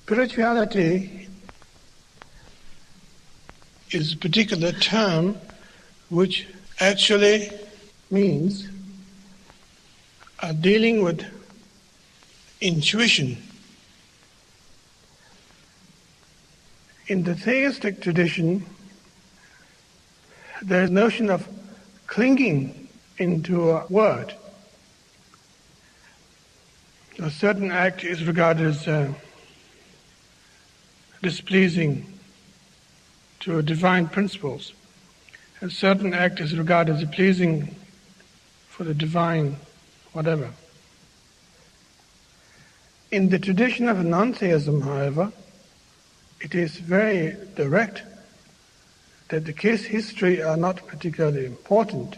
Spirituality is a particular term which actually means dealing with intuition. In the theistic tradition, there is a notion of clinging into a word. A certain act is regarded as displeasing to divine principles. A certain act is regarded as pleasing for the divine whatever. In the tradition of non-theism, however, it is very direct that the case history are not particularly important.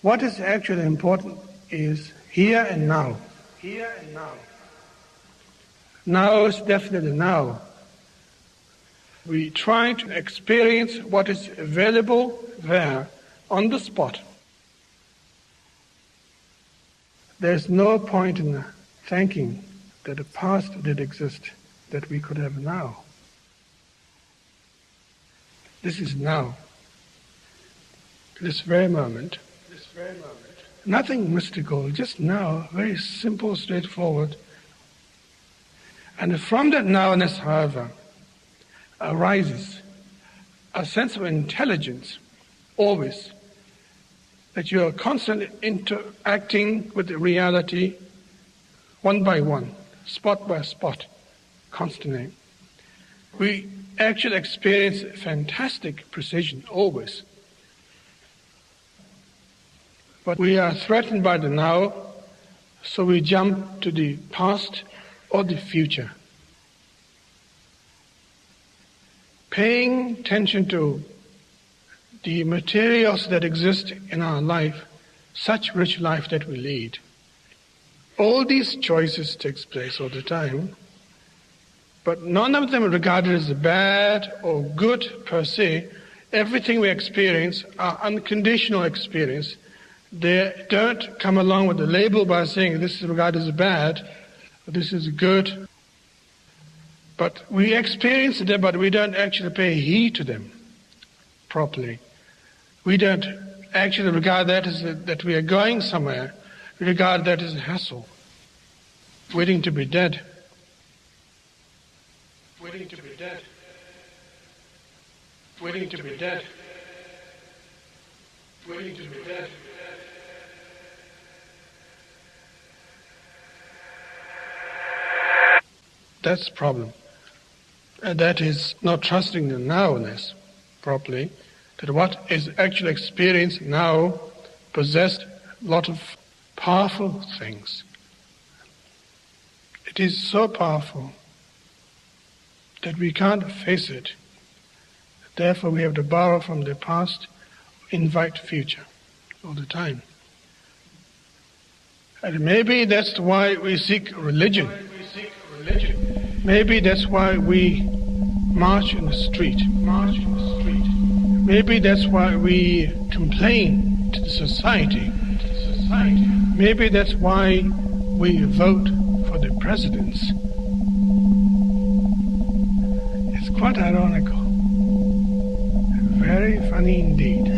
What is actually important is here and now. Here and now. Now is definitely now. We try to experience what is available there on the spot. There's no point in thinking that the past did exist that we could have now. This is now. This very moment. Nothing mystical, just now, very simple, straightforward. And from that nowness, however, arises a sense of intelligence, always, that you are constantly interacting with the reality, one by one, spot by spot, constantly. We actually experience fantastic precision, always. But we are threatened by the now, so we jump to the past or the future. Paying attention to the materials that exist in our life, such rich life that we lead. All these choices takes place all the time, but none of them are regarded as bad or good per se. Everything we experience are unconditional experience. They don't come along with a label by saying this is regarded as bad, or this is good. But we experience them, but we don't actually pay heed to them properly. We don't actually regard that as that we are going somewhere. We regard that as a hassle, waiting to be dead. Waiting to be dead. Waiting to be dead. Waiting to be dead. That's the problem. And that is not trusting the nowness properly, that what is actually experienced now possessed a lot of powerful things. It is so powerful that we can't face it. Therefore we have to borrow from the past, invite future all the time. And maybe that's why we seek religion. Maybe that's why we march in the street. Maybe that's why we complain to the society. Maybe that's why we vote for the presidents. It's quite ironical. Very funny indeed.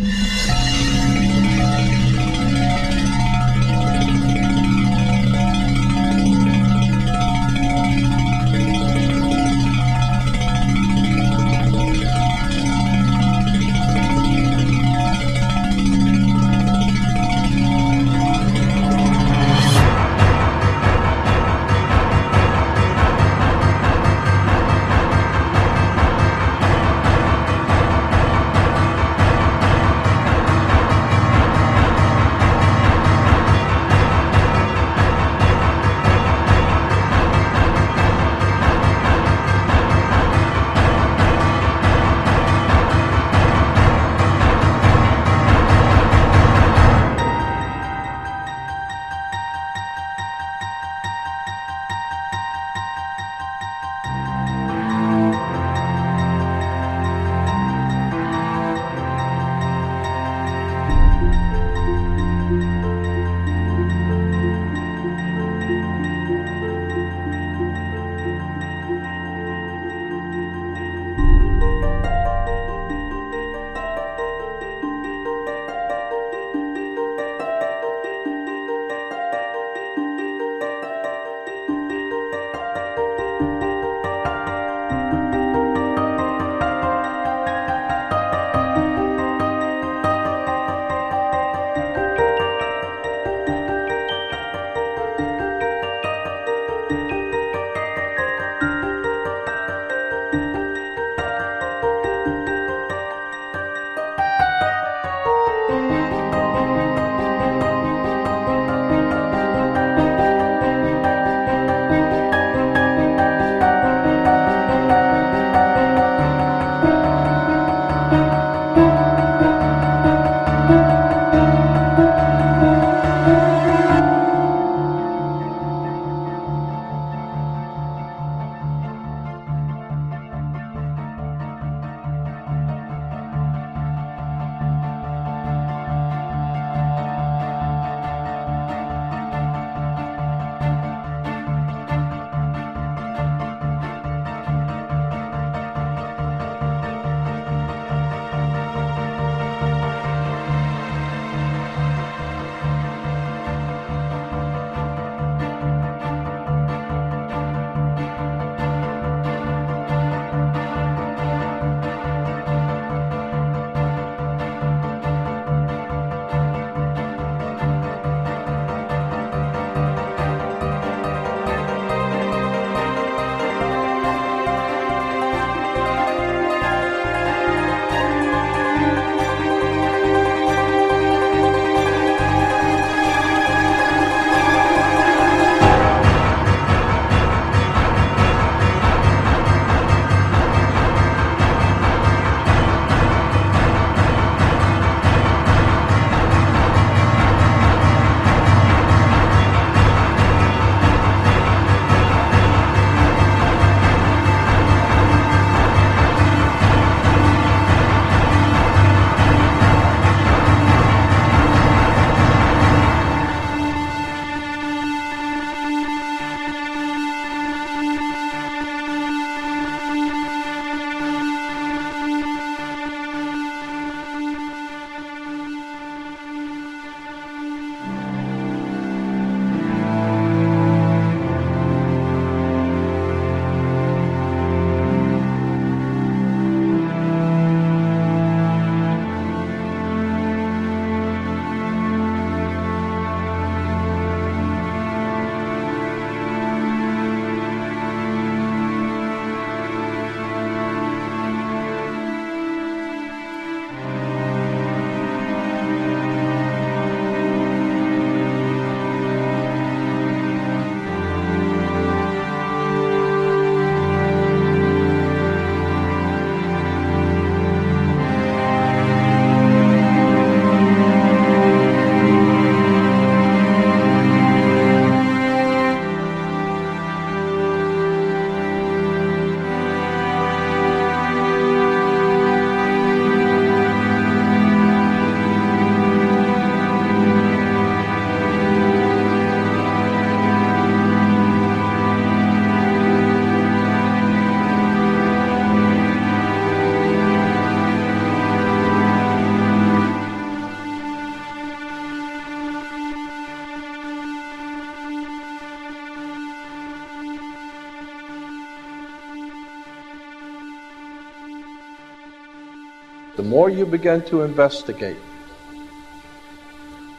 The more you begin to investigate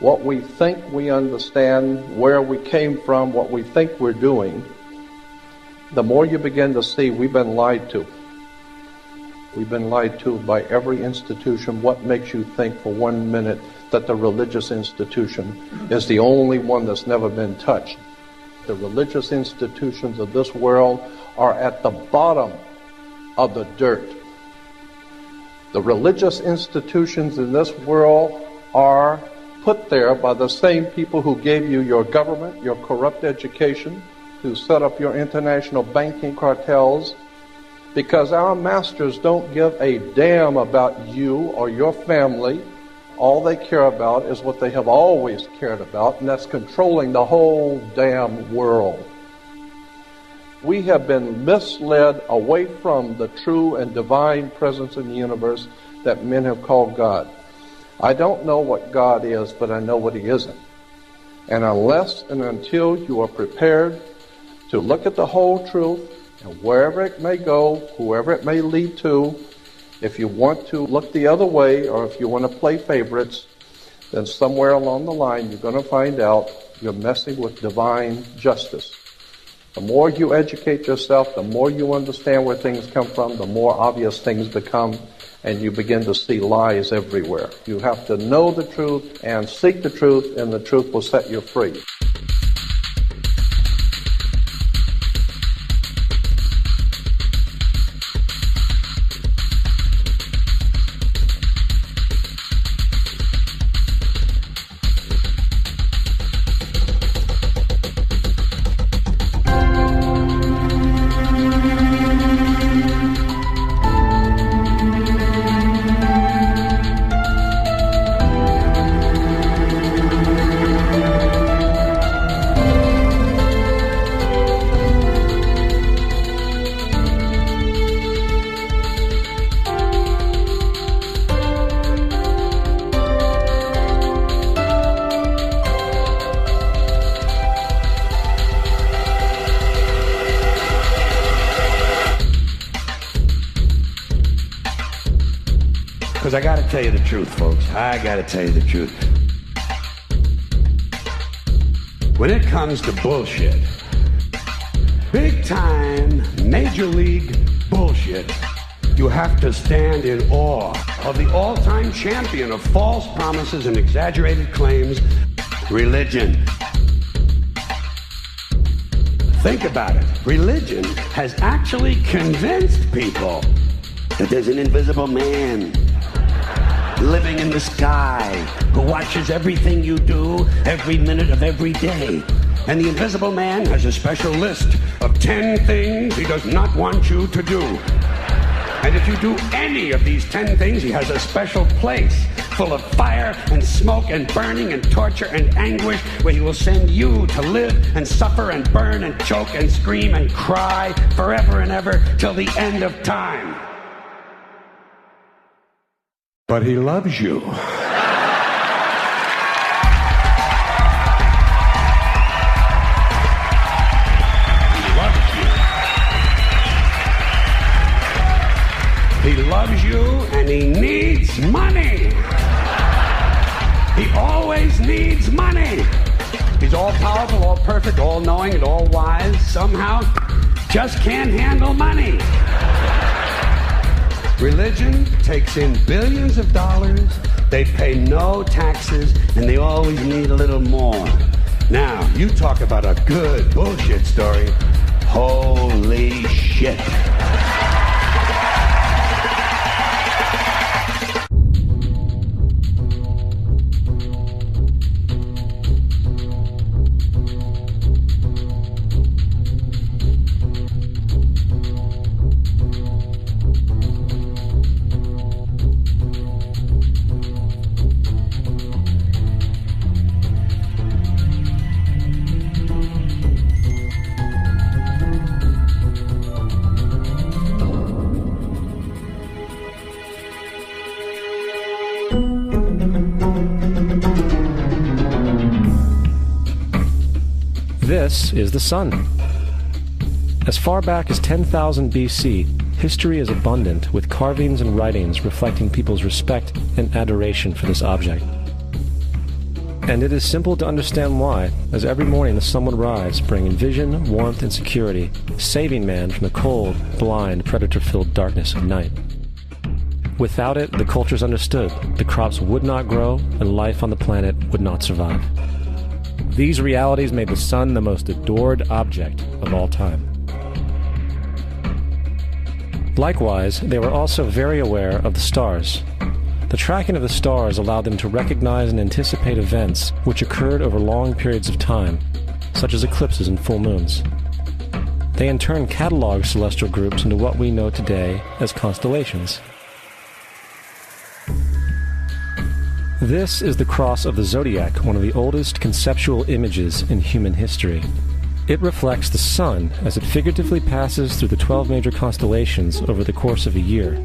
what we think we understand, where we came from, what we think we're doing, the more you begin to see we've been lied to. We've been lied to by every institution. What makes you think for 1 minute that the religious institution is the only one that's never been touched? The religious institutions of this world are at the bottom of the dirt. The religious institutions in this world are put there by the same people who gave you your government, your corrupt education, who set up your international banking cartels, because our masters don't give a damn about you or your family. All they care about is what they have always cared about, and that's controlling the whole damn world. We have been misled away from the true and divine presence in the universe that men have called God. I don't know what God is, but I know what He isn't. And unless and until you are prepared to look at the whole truth, and wherever it may go, whoever it may lead to, if you want to look the other way, or if you want to play favorites, then somewhere along the line you're going to find out you're messing with divine justice. The more you educate yourself, the more you understand where things come from, the more obvious things become, and you begin to see lies everywhere. You have to know the truth and seek the truth, and the truth will set you free. Because I gotta tell you the truth, folks. I gotta tell you the truth. When it comes to bullshit, big time, major league bullshit, you have to stand in awe of the all-time champion of false promises and exaggerated claims, religion. Think about it. Religion has actually convinced people that there's an invisible man living in the sky who watches everything you do every minute of every day. And the invisible man has a special list of 10 things he does not want you to do. And if you do any of these 10 things, he has a special place full of fire and smoke and burning and torture and anguish where he will send you to live and suffer and burn and choke and scream and cry forever and ever till the end of time. But he loves you. He loves you and he needs money. He always needs money. He's all powerful, all perfect, all knowing, and all wise. Somehow just can't handle money. Religion takes in billions of dollars, they pay no taxes, and they always need a little more. Now, you talk about a good bullshit story. Holy shit. This is the sun. As far back as 10,000 BC, history is abundant with carvings and writings reflecting people's respect and adoration for this object. And it is simple to understand why, as every morning the sun would rise, bringing vision, warmth, and security, saving man from the cold, blind, predator-filled darkness of night. Without it, the cultures understood, the crops would not grow, and life on the planet would not survive. These realities made the sun the most adored object of all time. Likewise, they were also very aware of the stars. The tracking of the stars allowed them to recognize and anticipate events which occurred over long periods of time, such as eclipses and full moons. They in turn cataloged celestial groups into what we know today as constellations. This is the cross of the zodiac, one of the oldest conceptual images in human history. It reflects the sun as it figuratively passes through the 12 major constellations over the course of a year.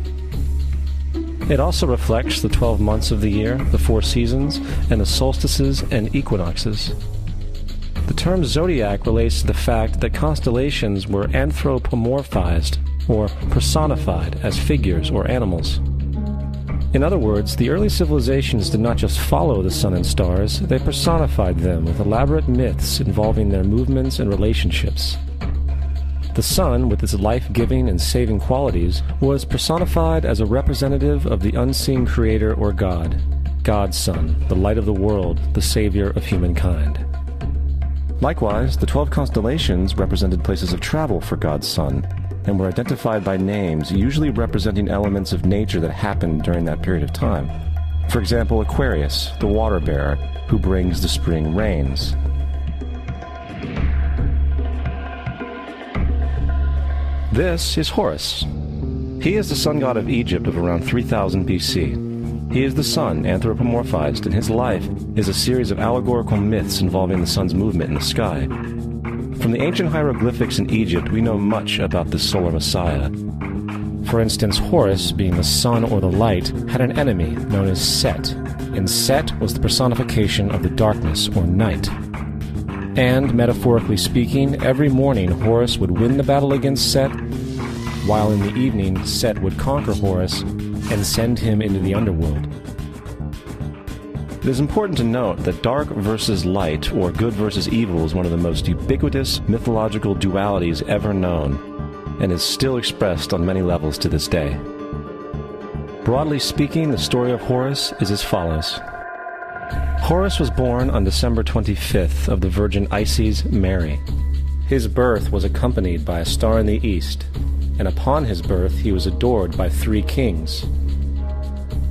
It also reflects the 12 months of the year, the 4 seasons, and the solstices and equinoxes. The term zodiac relates to the fact that constellations were anthropomorphized, or personified, as figures or animals. In other words, the early civilizations did not just follow the sun and stars, they personified them with elaborate myths involving their movements and relationships. The sun, with its life-giving and saving qualities, was personified as a representative of the unseen creator or God, God's Son, the light of the world, the savior of humankind. Likewise, the 12 constellations represented places of travel for God's Son, and were identified by names, usually representing elements of nature that happened during that period of time. For example, Aquarius, the water bearer, who brings the spring rains. This is Horus. He is the sun god of Egypt of around 3000 BC. He is the sun anthropomorphized, and his life is a series of allegorical myths involving the sun's movement in the sky. From the ancient hieroglyphics in Egypt, we know much about this solar messiah. For instance, Horus, being the sun or the light, had an enemy known as Set, and Set was the personification of the darkness or night. And, metaphorically speaking, every morning Horus would win the battle against Set, while in the evening Set would conquer Horus and send him into the underworld. It is important to note that dark versus light, or good versus evil, is one of the most ubiquitous mythological dualities ever known, and is still expressed on many levels to this day. Broadly speaking, the story of Horus is as follows. Horus was born on December 25th of the Virgin Isis Mary. His birth was accompanied by a star in the east, and upon his birth he was adored by 3 kings.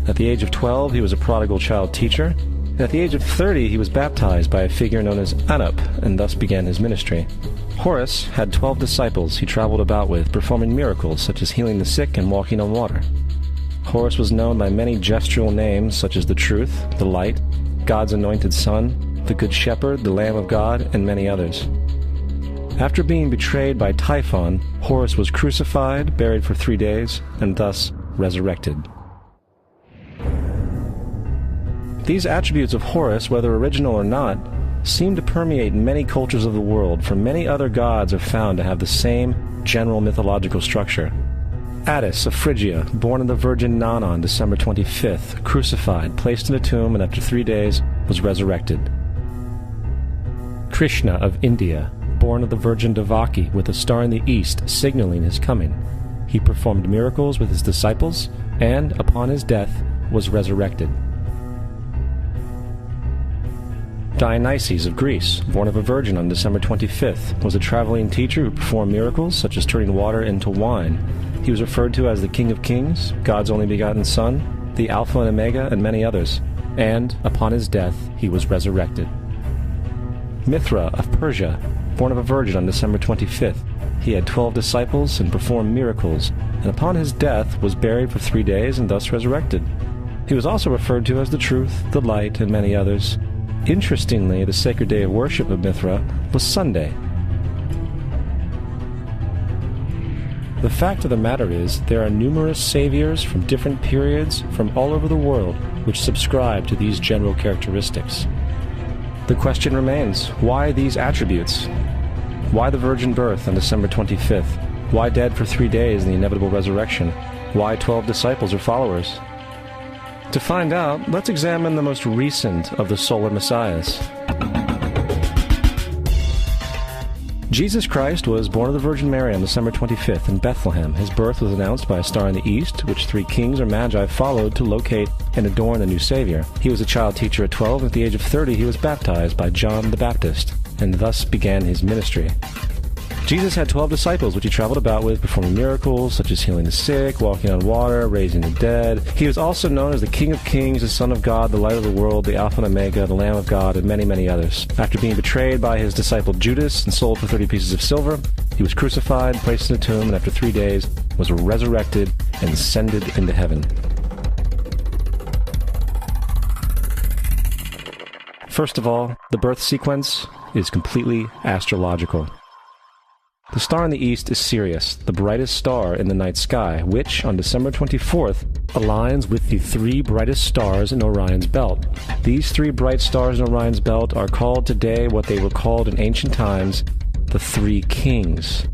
At the age of 12, he was a prodigal child teacher, and at the age of 30, he was baptized by a figure known as Anup, and thus began his ministry. Horus had 12 disciples he traveled about with, performing miracles such as healing the sick and walking on water. Horus was known by many gestural names such as the Truth, the Light, God's Anointed Son, the Good Shepherd, the Lamb of God, and many others. After being betrayed by Typhon, Horus was crucified, buried for 3 days, and thus resurrected. These attributes of Horus, whether original or not, seem to permeate many cultures of the world, for many other gods are found to have the same general mythological structure. Attis of Phrygia, born of the Virgin Nana on December 25th, crucified, placed in a tomb, and after 3 days was resurrected. Krishna of India, born of the Virgin Devaki, with a star in the east signaling his coming. He performed miracles with his disciples, and, upon his death, was resurrected. Dionysius of Greece, born of a virgin on December 25th, was a traveling teacher who performed miracles such as turning water into wine. He was referred to as the King of Kings, God's only begotten Son, the Alpha and Omega, and many others. And, upon his death, he was resurrected. Mithra of Persia, born of a virgin on December 25th, he had 12 disciples and performed miracles, and upon his death was buried for 3 days and thus resurrected. He was also referred to as the Truth, the Light, and many others. Interestingly, the sacred day of worship of Mithra was Sunday. The fact of the matter is, there are numerous saviors from different periods from all over the world which subscribe to these general characteristics. The question remains, why these attributes? Why the virgin birth on December 25th? Why dead for 3 days in the inevitable resurrection? Why 12 disciples or followers? To find out, let's examine the most recent of the solar messiahs. Jesus Christ was born of the Virgin Mary on December 25th in Bethlehem. His birth was announced by a star in the east, which 3 kings or magi followed to locate and adorn the new Savior. He was a child teacher at 12, and at the age of 30 he was baptized by John the Baptist, and thus began his ministry. Jesus had 12 disciples, which he traveled about with, performing miracles such as healing the sick, walking on water, raising the dead. He was also known as the King of Kings, the Son of God, the Light of the World, the Alpha and Omega, the Lamb of God, and many, many others. After being betrayed by his disciple Judas and sold for 30 pieces of silver, he was crucified, placed in a tomb, and after 3 days was resurrected and ascended into heaven. First of all, the birth sequence is completely astrological. The star in the east is Sirius, the brightest star in the night sky, which, on December 24th, aligns with the 3 brightest stars in Orion's belt. These 3 bright stars in Orion's belt are called today what they were called in ancient times, the 3 kings.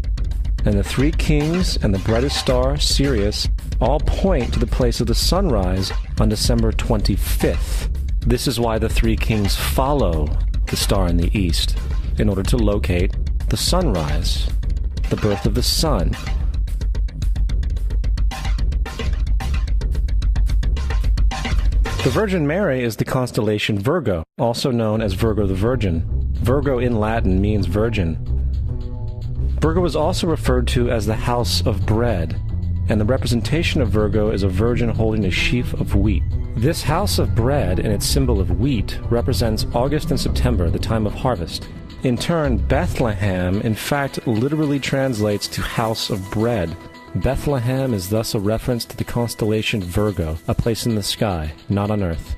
And the 3 kings and the brightest star, Sirius, all point to the place of the sunrise on December 25th. This is why the 3 kings follow the star in the east, in order to locate the sunrise, the birth of the sun. The Virgin Mary is the constellation Virgo, also known as Virgo the Virgin. Virgo in Latin means virgin. Virgo is also referred to as the house of bread, and the representation of Virgo is a virgin holding a sheaf of wheat. This house of bread and its symbol of wheat represents August and September, the time of harvest. In turn, Bethlehem, in fact, literally translates to house of bread. Bethlehem is thus a reference to the constellation Virgo, a place in the sky, not on earth.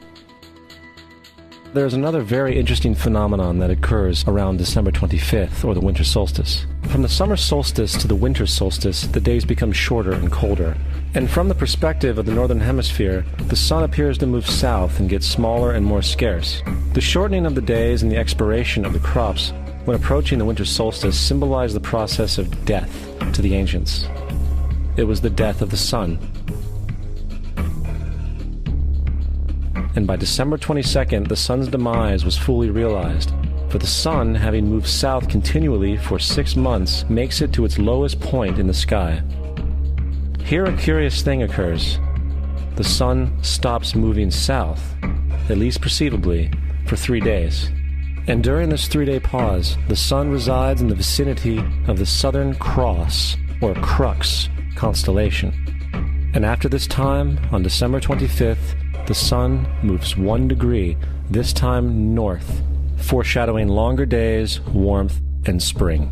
There is another very interesting phenomenon that occurs around December 25th, or the winter solstice. From the summer solstice to the winter solstice, the days become shorter and colder. And from the perspective of the northern hemisphere, the sun appears to move south and get smaller and more scarce. The shortening of the days and the expiration of the crops when approaching the winter solstice symbolize the process of death to the ancients. It was the death of the sun. And by December 22nd, the sun's demise was fully realized, for the sun, having moved south continually for 6 months, makes it to its lowest point in the sky. Here a curious thing occurs. The sun stops moving south, at least perceivably, for 3 days. And during this 3-day pause, the sun resides in the vicinity of the Southern Cross, or Crux, constellation. And after this time, on December 25th, the sun moves 1 degree, this time north, foreshadowing longer days, warmth, and spring.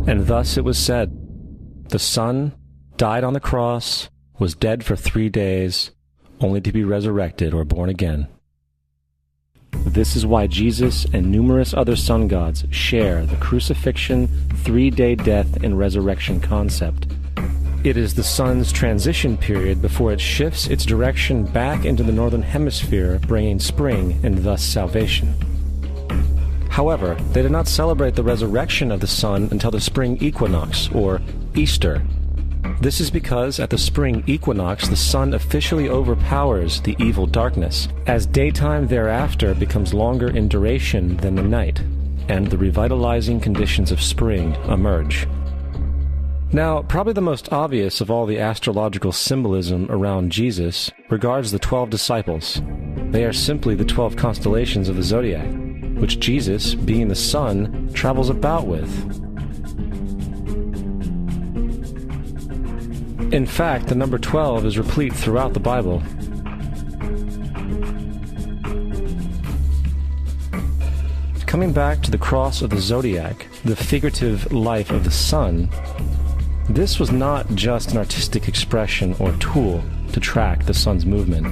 And thus it was said, the sun died on the cross, was dead for 3 days, only to be resurrected or born again. This is why Jesus and numerous other sun gods share the crucifixion, 3-day death, and resurrection concept. It is the sun's transition period before it shifts its direction back into the northern hemisphere, bringing spring and thus salvation. However, they did not celebrate the resurrection of the sun until the spring equinox, or Easter. This is because at the spring equinox the sun officially overpowers the evil darkness, as daytime thereafter becomes longer in duration than the night, and the revitalizing conditions of spring emerge. Now, probably the most obvious of all the astrological symbolism around Jesus regards the 12 disciples. They are simply the 12 constellations of the zodiac, which Jesus, being the sun, travels about with. In fact, the number 12 is replete throughout the Bible. Coming back to the cross of the zodiac, the figurative life of the sun, this was not just an artistic expression or tool to track the sun's movement.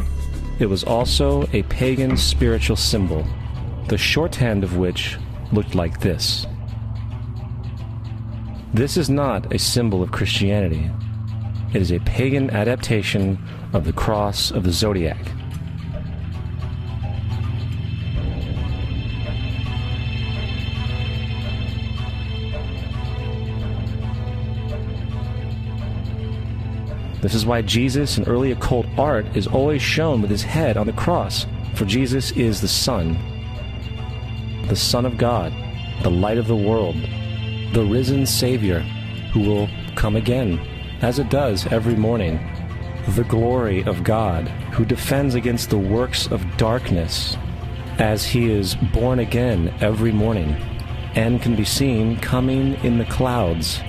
It was also a pagan spiritual symbol, the shorthand of which looked like this. This is not a symbol of Christianity. It is a pagan adaptation of the cross of the zodiac. This is why Jesus in early occult art is always shown with his head on the cross, for Jesus is the Son of God, the light of the world, the risen Savior who will come again, as it does every morning, the glory of God who defends against the works of darkness, as he is born again every morning and can be seen coming in the clouds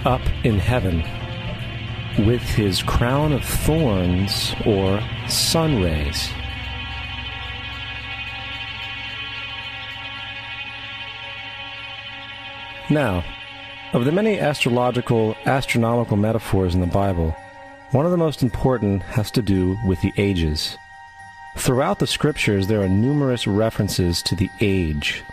up in heaven with his crown of thorns or sun rays. Now, of the many astronomical metaphors in the Bible, one of the most important has to do with the ages. Throughout the scriptures, there are numerous references to the age.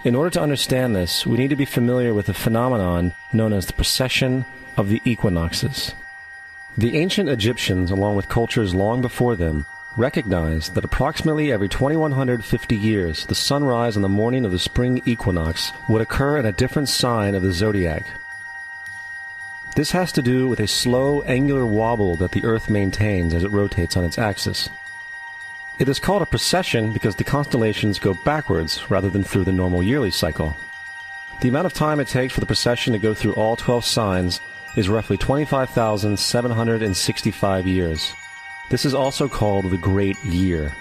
In order to understand this, we need to be familiar with a phenomenon known as the precession of the equinoxes. The ancient Egyptians, along with cultures long before them, recognized that approximately every 2150 years, the sunrise on the morning of the spring equinox would occur in a different sign of the zodiac. This has to do with a slow, angular wobble that the Earth maintains as it rotates on its axis. It is called a precession because the constellations go backwards rather than through the normal yearly cycle. The amount of time it takes for the precession to go through all 12 signs is roughly 25,765 years. This is also called the Great Year,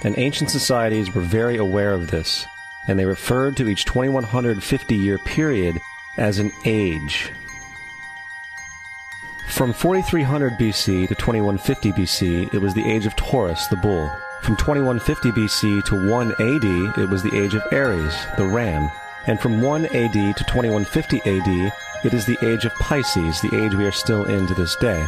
and ancient societies were very aware of this, and they referred to each 2150-year period as an age. From 4300 BC to 2150 BC, it was the age of Taurus, the bull. From 2150 BC to 1 AD, it was the age of Aries, the ram. And from 1 AD to 2150 AD, it is the age of Pisces, the age we are still in to this day.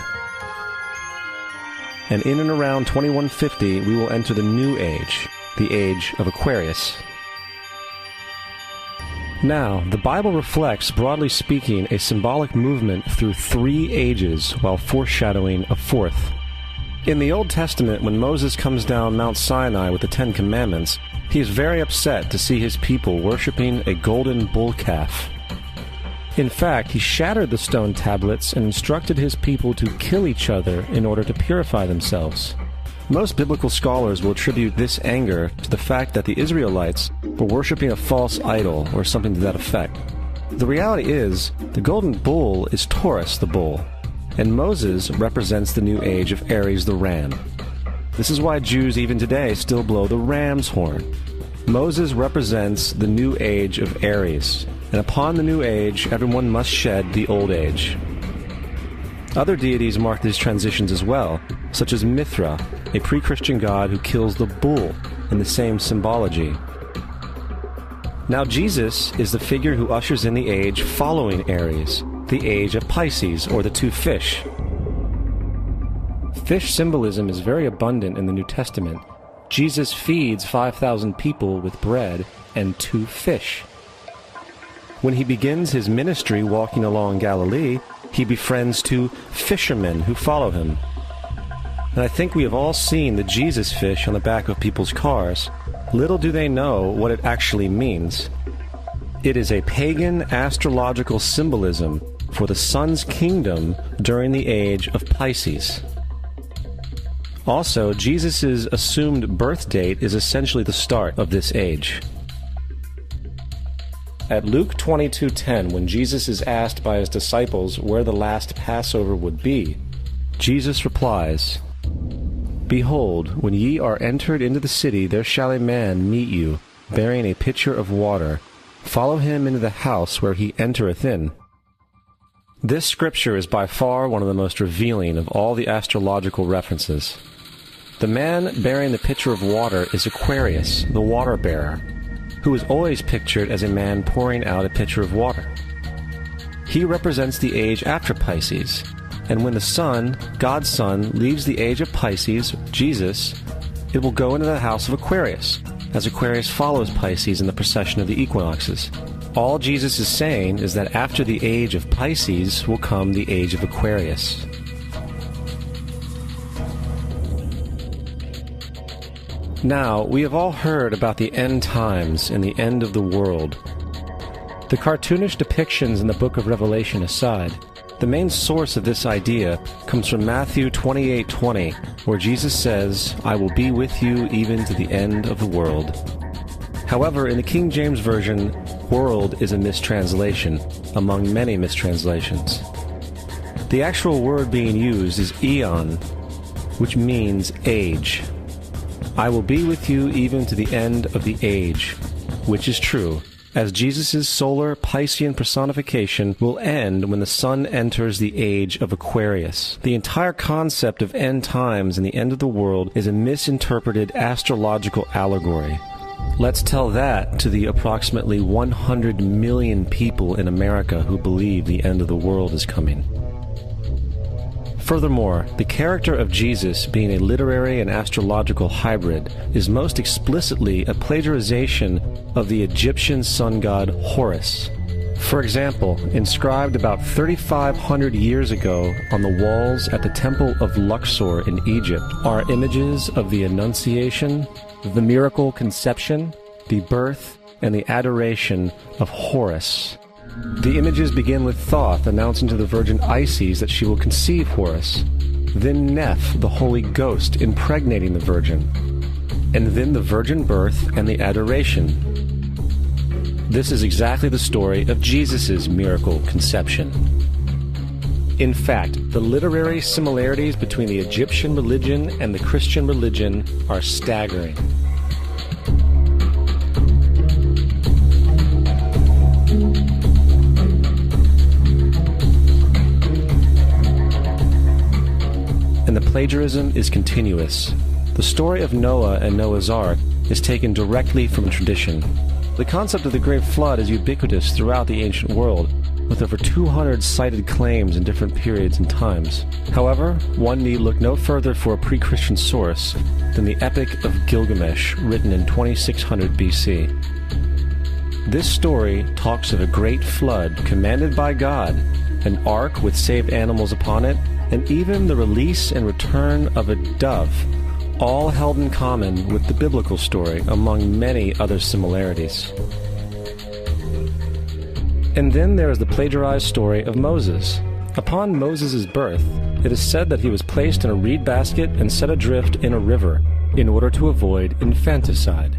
And in and around 2150, we will enter the new age, the age of Aquarius. Now, the Bible reflects, broadly speaking, a symbolic movement through 3 ages while foreshadowing a 4th. In the Old Testament, when Moses comes down Mount Sinai with the 10 Commandments, he is very upset to see his people worshiping a golden bull calf. In fact, he shattered the stone tablets and instructed his people to kill each other in order to purify themselves. Most biblical scholars will attribute this anger to the fact that the Israelites were worshiping a false idol or something to that effect. The reality is, the golden bull is Taurus the bull, and Moses represents the new age of Aries the ram. This is why Jews even today still blow the ram's horn. Moses represents the new age of Aries, and upon the new age, everyone must shed the old age. Other deities mark these transitions as well, such as Mithra, a pre-Christian god who kills the bull in the same symbology. Now Jesus is the figure who ushers in the age following Aries, the age of Pisces, or the 2 fish. Fish symbolism is very abundant in the New Testament. Jesus feeds 5,000 people with bread and 2 fish. When he begins his ministry walking along Galilee, he befriends 2 fishermen who follow him. And I think we have all seen the Jesus fish on the back of people's cars. Little do they know what it actually means. It is a pagan astrological symbolism for the sun's kingdom during the age of Pisces. Also, Jesus' assumed birth date is essentially the start of this age. At Luke 22:10, when Jesus is asked by his disciples where the last Passover would be, Jesus replies, "Behold, when ye are entered into the city, there shall a man meet you, bearing a pitcher of water. Follow him into the house where he entereth in." This scripture is by far one of the most revealing of all the astrological references. The man bearing the pitcher of water is Aquarius, the water bearer, who is always pictured as a man pouring out a pitcher of water. He represents the age after Pisces, and when the sun, God's Son, leaves the age of Pisces, Jesus, it will go into the house of Aquarius, as Aquarius follows Pisces in the precession of the equinoxes. All Jesus is saying is that after the age of Pisces will come the age of Aquarius. Now, we have all heard about the end times and the end of the world. The cartoonish depictions in the book of Revelation aside, The main source of this idea comes from Matthew 28:20, where Jesus says, "I will be with you even to the end of the world." However, in the King James Version, world is a mistranslation, among many mistranslations. The actual word being used is eon, which means age. I will be with you even to the end of the age, which is true, as Jesus' solar Piscean personification will end when the sun enters the age of Aquarius. The entire concept of end times and the end of the world is a misinterpreted astrological allegory. Let's tell that to the approximately 100 million people in America who believe the end of the world is coming. Furthermore, the character of Jesus being a literary and astrological hybrid is most explicitly a plagiarization of the Egyptian sun god Horus. For example, inscribed about 3,500 years ago on the walls at the Temple of Luxor in Egypt are images of the Annunciation, the miracle conception, the birth, and the adoration of Horus. The images begin with Thoth announcing to the Virgin Isis that she will conceive Horus, then Neph, the Holy Ghost, impregnating the Virgin, and then the virgin birth and the adoration. This is exactly the story of Jesus' miracle conception. In fact, the literary similarities between the Egyptian religion and the Christian religion are staggering. And the plagiarism is continuous. The story of Noah and Noah's Ark is taken directly from tradition. The concept of the Great Flood is ubiquitous throughout the ancient world, with over 200 cited claims in different periods and times. However, one need look no further for a pre-Christian source than the Epic of Gilgamesh, written in 2600 BC. This story talks of a great flood commanded by God, an ark with saved animals upon it, and even the release and return of a dove, all held in common with the biblical story, among many other similarities. And then there is the plagiarized story of Moses. Upon Moses' birth, it is said that he was placed in a reed basket and set adrift in a river in order to avoid infanticide.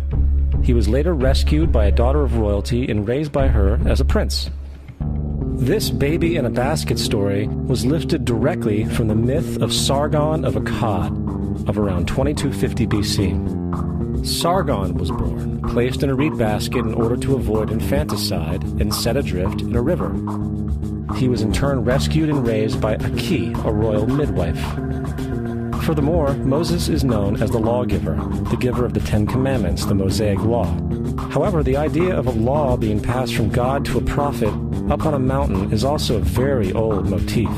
He was later rescued by a daughter of royalty and raised by her as a prince. This baby in a basket story was lifted directly from the myth of Sargon of Akkad of around 2250 BC. Sargon was born, placed in a reed basket in order to avoid infanticide, and set adrift in a river. He was in turn rescued and raised by Aki, a royal midwife. Furthermore, Moses is known as the lawgiver, the giver of the Ten Commandments, the Mosaic Law. However, the idea of a law being passed from God to a prophet up on a mountain is also a very old motif.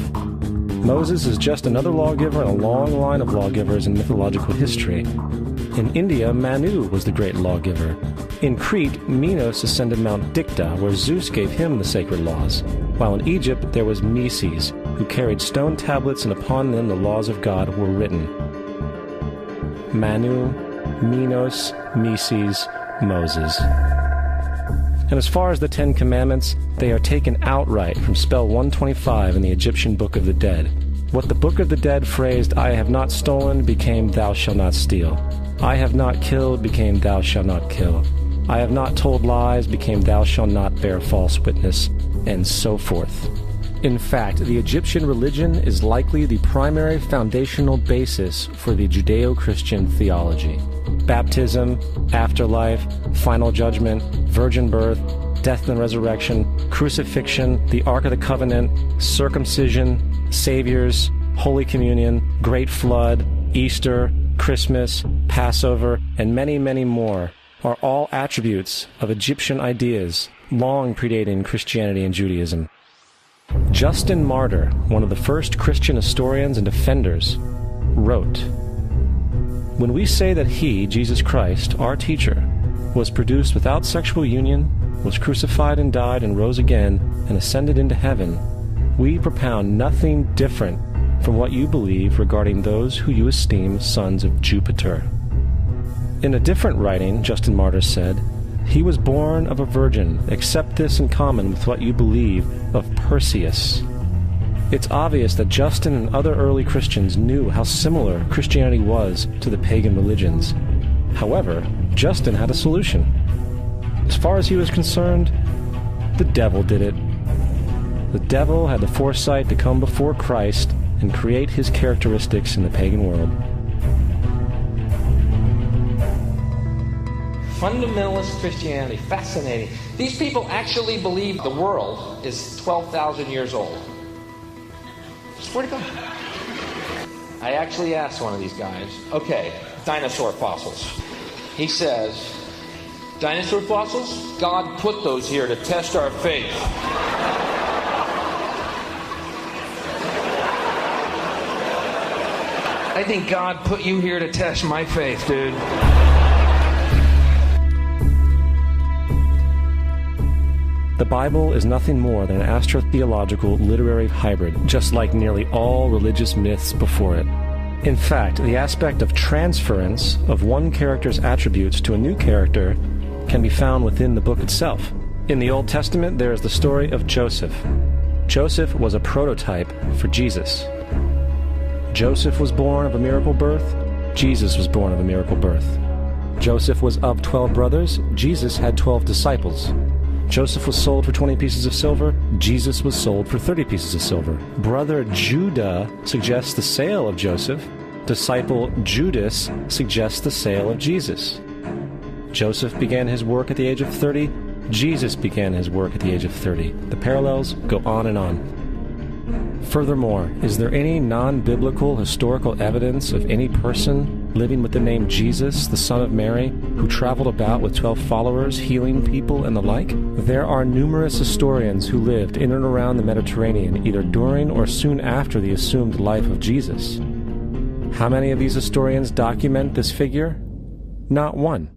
Moses is just another lawgiver in a long line of lawgivers in mythological history. In India, Manu was the great lawgiver. In Crete, Minos ascended Mount Dicta, where Zeus gave him the sacred laws, while in Egypt there was Meses, who carried stone tablets and upon them the laws of God were written. Manu, Minos, Meses, Moses. And as far as the Ten Commandments, they are taken outright from spell 125 in the Egyptian Book of the Dead. What the Book of the Dead phrased, "I have not stolen," became "Thou shalt not steal." "I have not killed," became "Thou shalt not kill." "I have not told lies," became "Thou shalt not bear false witness," and so forth. In fact, the Egyptian religion is likely the primary foundational basis for the Judeo-Christian theology. Baptism, afterlife, final judgment, virgin birth, death and resurrection, crucifixion, the Ark of the Covenant, circumcision, saviors, Holy Communion, Great Flood, Easter, Christmas, Passover, and many, many more are all attributes of Egyptian ideas long predating Christianity and Judaism. Justin Martyr, one of the first Christian historians and defenders, wrote, "When we say that he, Jesus Christ, our teacher, was produced without sexual union, was crucified and died and rose again and ascended into heaven, we propound nothing different from what you believe regarding those who you esteem sons of Jupiter." In a different writing, Justin Martyr said, "He was born of a virgin, except this in common with what you believe of Perseus." It's obvious that Justin and other early Christians knew how similar Christianity was to the pagan religions. However, Justin had a solution. As far as he was concerned, the devil did it. The devil had the foresight to come before Christ and create his characteristics in the pagan world. Fundamentalist Christianity, fascinating. These people actually believe the world is 12,000 years old. Swear to God. I actually asked one of these guys, okay, dinosaur fossils. He says, dinosaur fossils? God put those here to test our faith. I think God put you here to test my faith, dude. The Bible is nothing more than an astrotheological literary hybrid, just like nearly all religious myths before it. In fact, the aspect of transference of one character's attributes to a new character can be found within the book itself. In the Old Testament, there is the story of Joseph. Joseph was a prototype for Jesus. Joseph was born of a miracle birth. Jesus was born of a miracle birth. Joseph was of 12 brothers. Jesus had 12 disciples. Joseph was sold for 20 pieces of silver. Jesus was sold for 30 pieces of silver. Brother Judah suggests the sale of Joseph. Disciple Judas suggests the sale of Jesus. Joseph began his work at the age of 30. Jesus began his work at the age of 30. The parallels go on and on. Furthermore, is there any non-biblical historical evidence of any person living with the name Jesus, the son of Mary, who traveled about with 12 followers, healing people and the like? There are numerous historians who lived in and around the Mediterranean, either during or soon after the assumed life of Jesus. How many of these historians document this figure? Not one.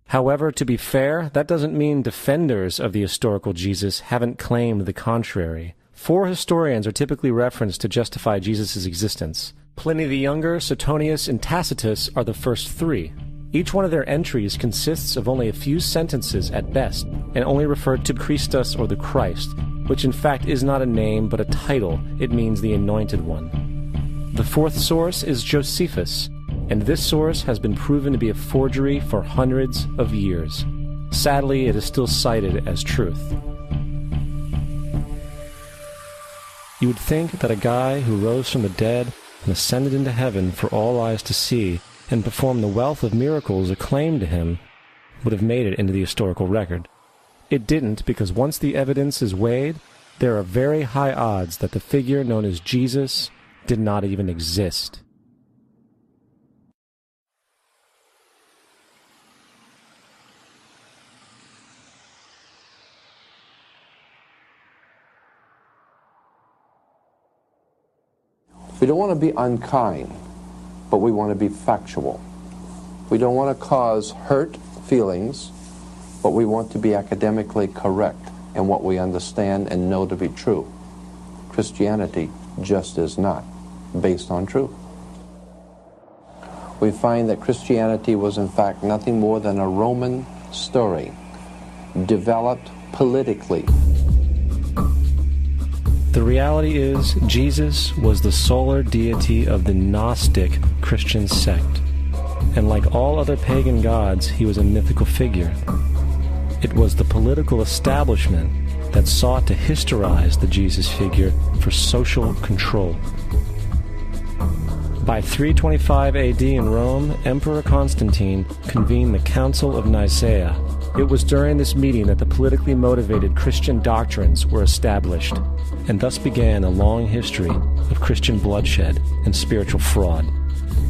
However, to be fair, that doesn't mean defenders of the historical Jesus haven't claimed the contrary. 4 historians are typically referenced to justify Jesus' existence. Pliny the Younger, Suetonius, and Tacitus are the first 3. Each one of their entries consists of only a few sentences at best, and only refer to Christus or the Christ, which in fact is not a name but a title. It means the Anointed One. The 4th source is Josephus, and this source has been proven to be a forgery for hundreds of years. Sadly, it is still cited as truth. You would think that a guy who rose from the dead and ascended into heaven for all eyes to see and performed the wealth of miracles acclaimed to him would have made it into the historical record. It didn't, because once the evidence is weighed, there are very high odds that the figure known as Jesus did not even exist. We don't want to be unkind, but we want to be factual. We don't want to cause hurt feelings, but we want to be academically correct in what we understand and know to be true. Christianity just is not based on truth. We find that Christianity was in fact nothing more than a Roman story, developed politically. The reality is, Jesus was the solar deity of the Gnostic Christian sect, and like all other pagan gods, he was a mythical figure. It was the political establishment that sought to historize the Jesus figure for social control. By 325 AD in Rome, Emperor Constantine convened the Council of Nicaea. It was during this meeting that the politically motivated Christian doctrines were established, and thus began a long history of Christian bloodshed and spiritual fraud.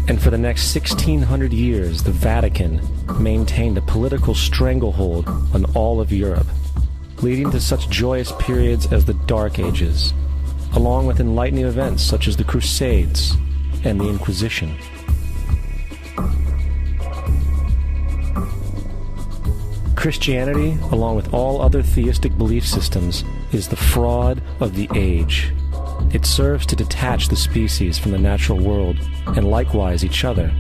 And for the next 1600 years, the Vatican maintained a political stranglehold on all of Europe, leading to such joyous periods as the Dark Ages, along with enlightening events such as the Crusades and the Inquisition. Christianity, along with all other theistic belief systems, is the fraud of the age. It serves to detach the species from the natural world, and likewise each other.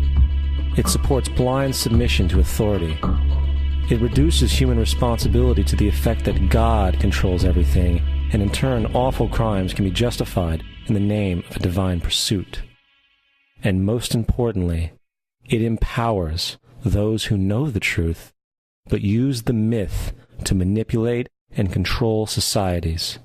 It supports blind submission to authority. It reduces human responsibility to the effect that God controls everything, and in turn awful crimes can be justified in the name of a divine pursuit. And most importantly, it empowers those who know the truth, but use the myth to manipulate and control societies.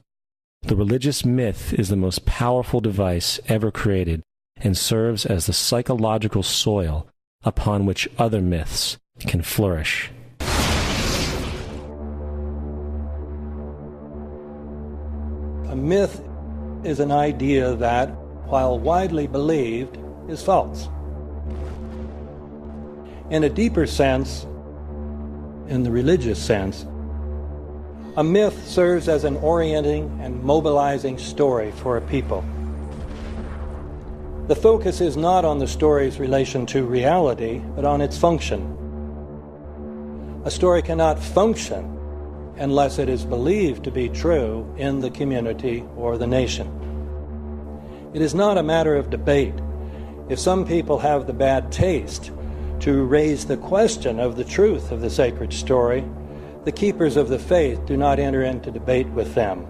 The religious myth is the most powerful device ever created and serves as the psychological soil upon which other myths can flourish. A myth is an idea that, while widely believed, is false. In a deeper sense, in the religious sense, a myth serves as an orienting and mobilizing story for a people. The focus is not on the story's relation to reality, but on its function. A story cannot function unless it is believed to be true in the community or the nation. It is not a matter of debate. If some people have the bad taste to raise the question of the truth of the sacred story, the keepers of the faith do not enter into debate with them.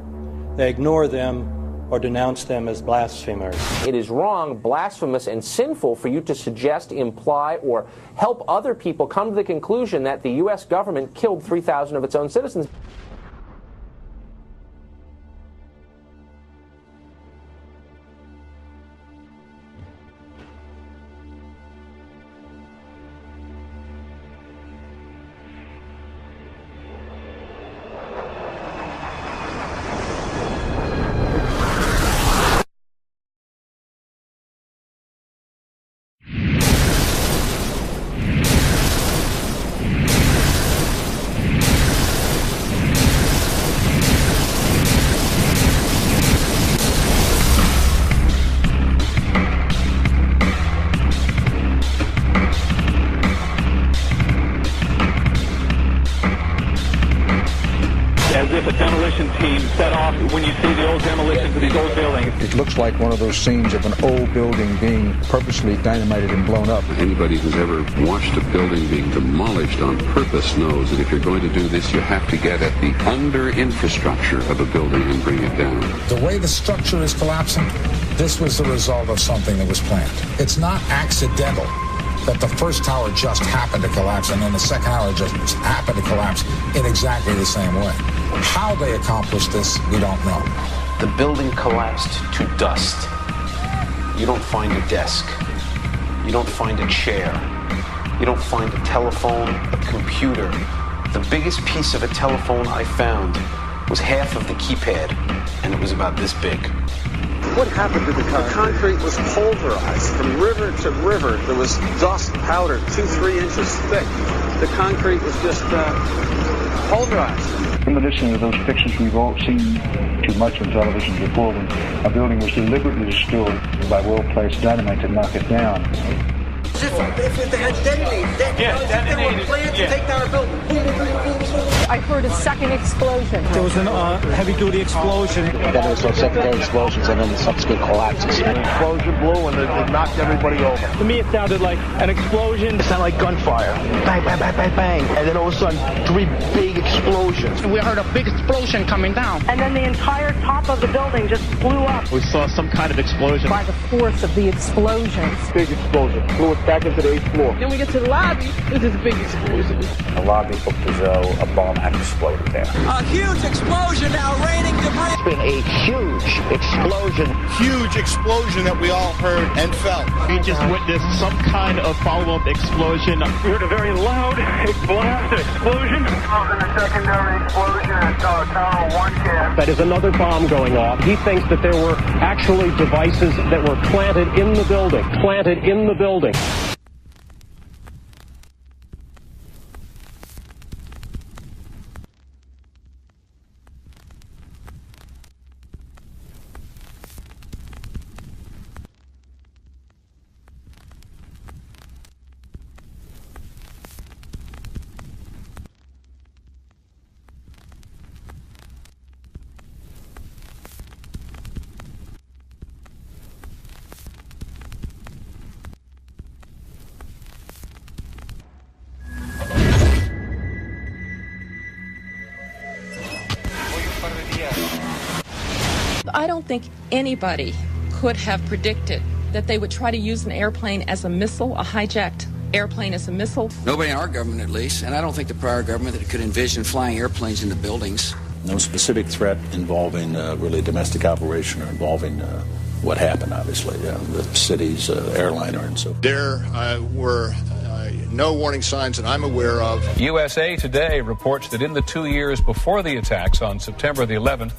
They ignore them or denounce them as blasphemers. It is wrong, blasphemous, and sinful for you to suggest, imply, or help other people come to the conclusion that the U.S. government killed 3,000 of its own citizens. As if a demolition team set off when you see the old demolitions of these old buildings. It looks like one of those scenes of an old building being purposely dynamited and blown up. Anybody who's ever watched a building being demolished on purpose knows that if you're going to do this, you have to get at the under-infrastructure of a building and bring it down. The way the structure is collapsing, this was the result of something that was planned. It's not accidental that the first tower just happened to collapse and then the second tower just happened to collapse in exactly the same way. How they accomplished this, we don't know. The building collapsed to dust. You don't find a desk. You don't find a chair. You don't find a telephone, a computer. The biggest piece of a telephone I found was half of the keypad, and it was about this big. What happened to the concrete? The concrete was pulverized from river to river. There was dust powder 2-3 inches thick. The concrete was just pulverized. In addition to those pictures we've all seen too much on television before, when a building was deliberately destroyed by well-placed dynamite to knock it down. If they had detonated, they were planned to take down a building. I heard a second explosion. There was a heavy-duty explosion. Then there was some secondary explosions and then subsequent collapses. An explosion blew and it knocked everybody over. To me, it sounded like an explosion. It sounded like gunfire. Bang, bang, bang, bang, bang. And then all of a sudden, 3 big explosions. We heard a big explosion coming down. And then the entire top of the building just blew up. We saw some kind of explosion. By the force of the explosion. Big explosion. Blew it back into the 8th floor. Then we get to the lobby. This is a big explosion. The lobby looked as though a bomb had exploded there. A huge explosion now raining debris. It's been a huge explosion. Huge explosion that we all heard and felt. We just witnessed some kind of follow-up explosion. We heard a very loud blast explosion. The secondary explosion at Tower 1 camp. That is another bomb going off. He thinks that there were actually devices that were planted in the building. Planted in the building. I don't think anybody could have predicted that they would try to use an airplane as a missile, a hijacked airplane as a missile. Nobody in our government, at least, and I don't think the prior government that could envision flying airplanes into buildings. No specific threat involving really domestic operation or involving what happened, obviously, the city's airliner and so forth. There were no warning signs that I'm aware of. USA Today reports that in the 2 years before the attacks on September the 11th,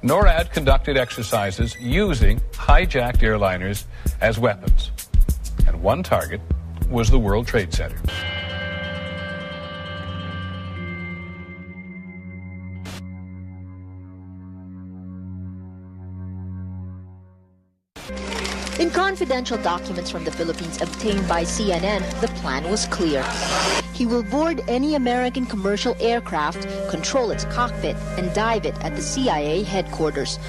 NORAD conducted exercises using hijacked airliners as weapons. And one target was the World Trade Center. In confidential documents from the Philippines obtained by CNN, the plan was clear. He will board any American commercial aircraft, control its cockpit, and dive it at the CIA headquarters.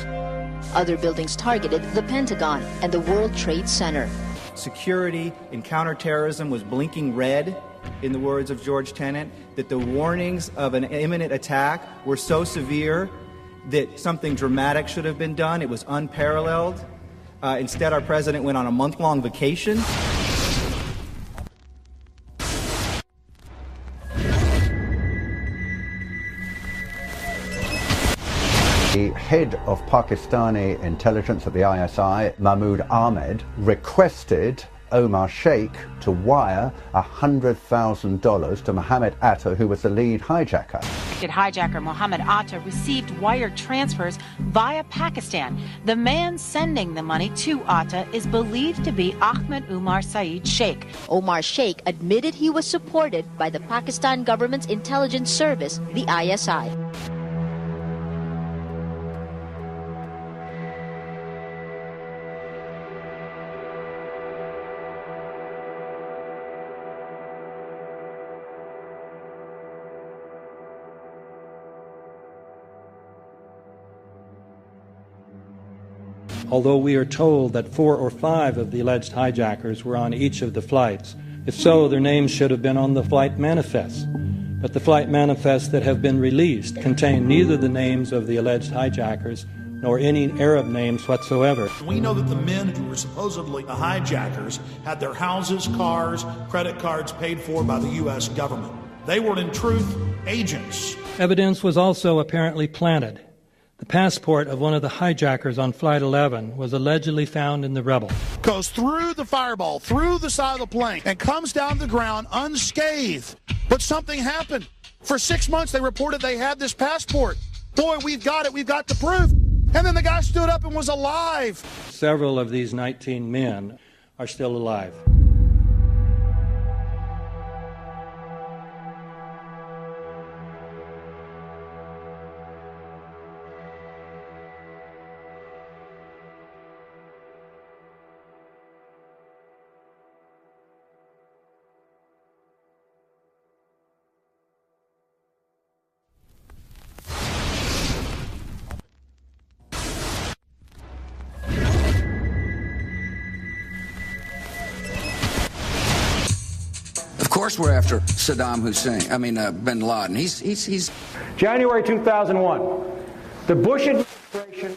Other buildings targeted the Pentagon and the World Trade Center. Security in counterterrorism was blinking red, in the words of George Tenet, that the warnings of an imminent attack were so severe that something dramatic should have been done. It was unparalleled. Instead, our president went on a month-long vacation. The head of Pakistani intelligence at the ISI, Mahmoud Ahmed, requested Omar Sheikh to wire $100,000 to Mohammed Atta, who was the lead hijacker. Hijacker Mohammed Atta received wire transfers via Pakistan. The man sending the money to Atta is believed to be Ahmed Umar Saeed Sheikh. Omar Sheikh admitted he was supported by the Pakistan government's intelligence service, the ISI. Although we are told that 4 or 5 of the alleged hijackers were on each of the flights. If so, their names should have been on the flight manifests. But the flight manifests that have been released contain neither the names of the alleged hijackers nor any Arab names whatsoever. We know that the men who were supposedly the hijackers had their houses, cars, credit cards paid for by the U.S. government. They were, in truth, agents. Evidence was also apparently planted. The passport of one of the hijackers on Flight 11 was allegedly found in the rubble. Goes through the fireball, through the side of the plane, and comes down to the ground unscathed. But something happened. For 6 months, they reported they had this passport. Boy, we've got it. We've got the proof. And then the guy stood up and was alive. Several of these 19 men are still alive. Of course we're after Saddam Hussein, bin Laden. He's January 2001, the Bush administration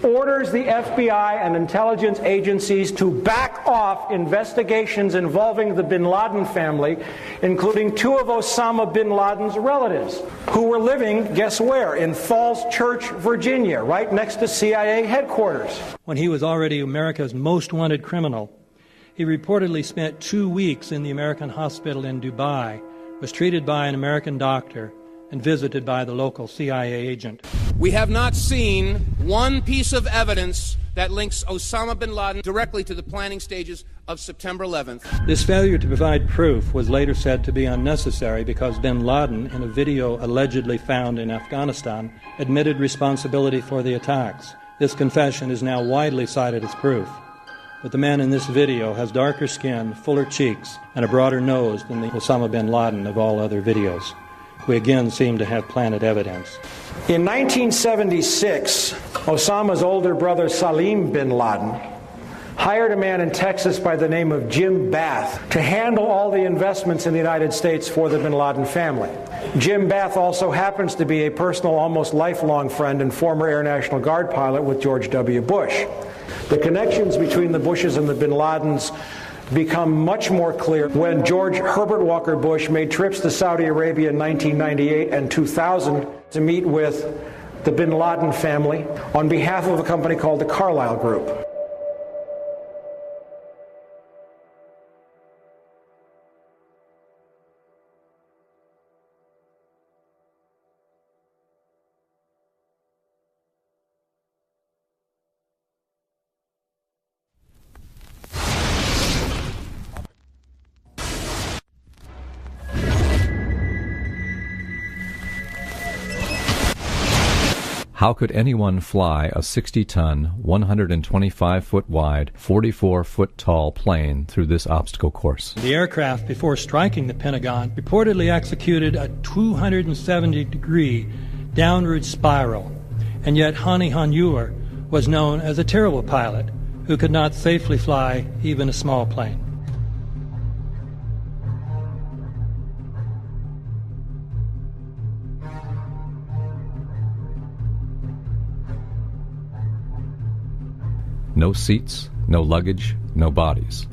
orders the FBI and intelligence agencies to back off investigations involving the bin Laden family, including 2 of Osama bin Laden's relatives, who were living, guess where, in Falls Church, Virginia, right next to CIA headquarters. When he was already America's most wanted criminal, he reportedly spent 2 weeks in the American hospital in Dubai, was treated by an American doctor, and visited by the local CIA agent. We have not seen one piece of evidence that links Osama bin Laden directly to the planning stages of September 11th. This failure to provide proof was later said to be unnecessary because bin Laden, in a video allegedly found in Afghanistan, admitted responsibility for the attacks. This confession is now widely cited as proof. But the man in this video has darker skin, fuller cheeks, and a broader nose than the Osama bin Laden of all other videos. We again seem to have planted evidence. In 1976, Osama's older brother Salim bin Laden hired a man in Texas by the name of Jim Bath to handle all the investments in the United States for the bin Laden family. Jim Bath also happens to be a personal, almost lifelong friend and former Air National Guard pilot with George W. Bush. The connections between the Bushes and the bin Ladens become much more clear when George Herbert Walker Bush made trips to Saudi Arabia in 1998 and 2000 to meet with the bin Laden family on behalf of a company called the Carlyle Group. How could anyone fly a 60-ton, 125-foot wide, 44-foot tall plane through this obstacle course? The aircraft, before striking the Pentagon, reportedly executed a 270-degree downward spiral, and yet Hani Hanjour was known as a terrible pilot who could not safely fly even a small plane. No seats, no luggage, no bodies.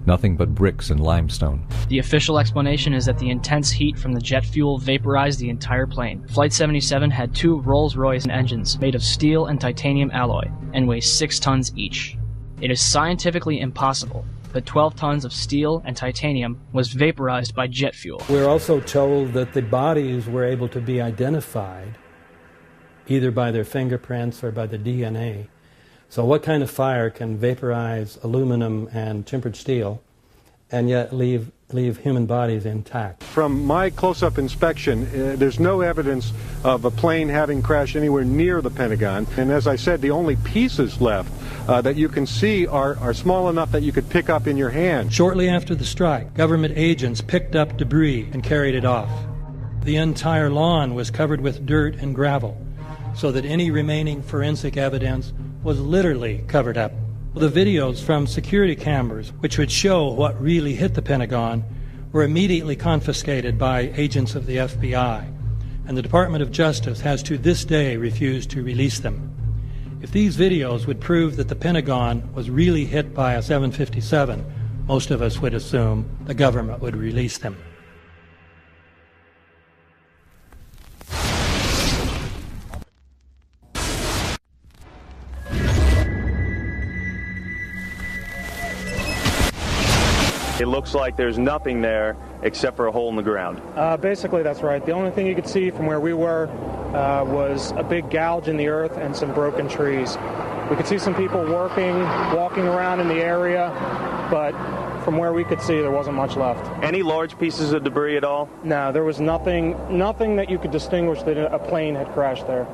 Nothing but bricks and limestone. The official explanation is that the intense heat from the jet fuel vaporized the entire plane. Flight 77 had 2 Rolls-Royce engines made of steel and titanium alloy and weigh 6 tons each. It is scientifically impossible that 12 tons of steel and titanium was vaporized by jet fuel. We're also told that the bodies were able to be identified either by their fingerprints or by the DNA. So what kind of fire can vaporize aluminum and tempered steel and yet leave human bodies intact? From my close-up inspection, there's no evidence of a plane having crashed anywhere near the Pentagon. And as I said, the only pieces left that you can see are small enough that you could pick up in your hand. Shortly after the strike, government agents picked up debris and carried it off. The entire lawn was covered with dirt and gravel, so that any remaining forensic evidence was literally covered up. The videos from security cameras, which would show what really hit the Pentagon, were immediately confiscated by agents of the FBI, and the Department of Justice has to this day refused to release them. If these videos would prove that the Pentagon was really hit by a 757, most of us would assume the government would release them. It looks like there's nothing there except for a hole in the ground. Basically, that's right. The only thing you could see from where we were was a big gouge in the earth and some broken trees. We could see some people walking around in the area, but from where we could see, there wasn't much left. Any large pieces of debris at all? No, there was nothing that you could distinguish that a plane had crashed there.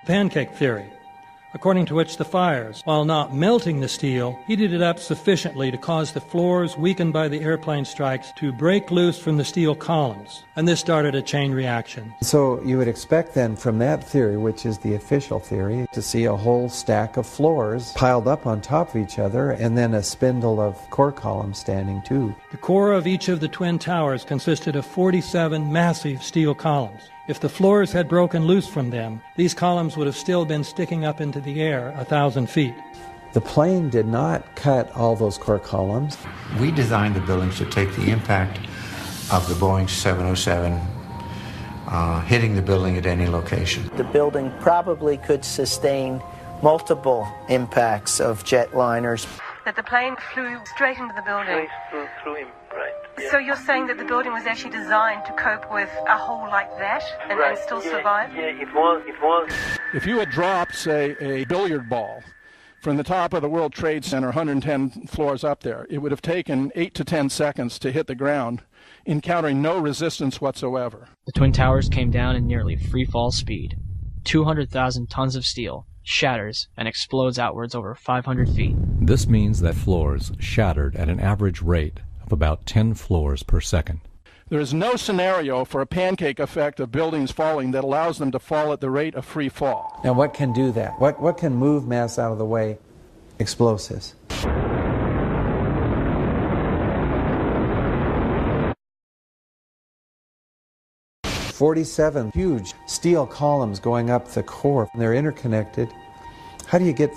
Pancake theory, according to which the fires, while not melting the steel, heated it up sufficiently to cause the floors weakened by the airplane strikes to break loose from the steel columns, and this started a chain reaction. So you would expect then from that theory, which is the official theory, to see a whole stack of floors piled up on top of each other and then a spindle of core columns standing too. The core of each of the twin towers consisted of 47 massive steel columns. If the floors had broken loose from them, these columns would have still been sticking up into the air 1,000 feet. The plane did not cut all those core columns. We designed the buildings to take the impact of the Boeing 707 hitting the building at any location. The building probably could sustain multiple impacts of jetliners. That the plane flew straight into the building. Through him, right. So you're saying that the building was actually designed to cope with a hole like that and still survive? Yeah, it was. If you had dropped, say, a billiard ball From the top of the World Trade Center, 110 floors up there, it would have taken 8 to 10 seconds to hit the ground, encountering no resistance whatsoever. The Twin Towers came down in nearly free-fall speed. 200,000 tons of steel shatters and explodes outwards over 500 feet. This means that floors shattered at an average rate of about 10 floors per second. There is no scenario for a pancake effect of buildings falling that allows them to fall at the rate of free fall. Now what can do that? What can move mass out of the way? Explosives. "47 huge steel columns going up the core. They're interconnected. How do you get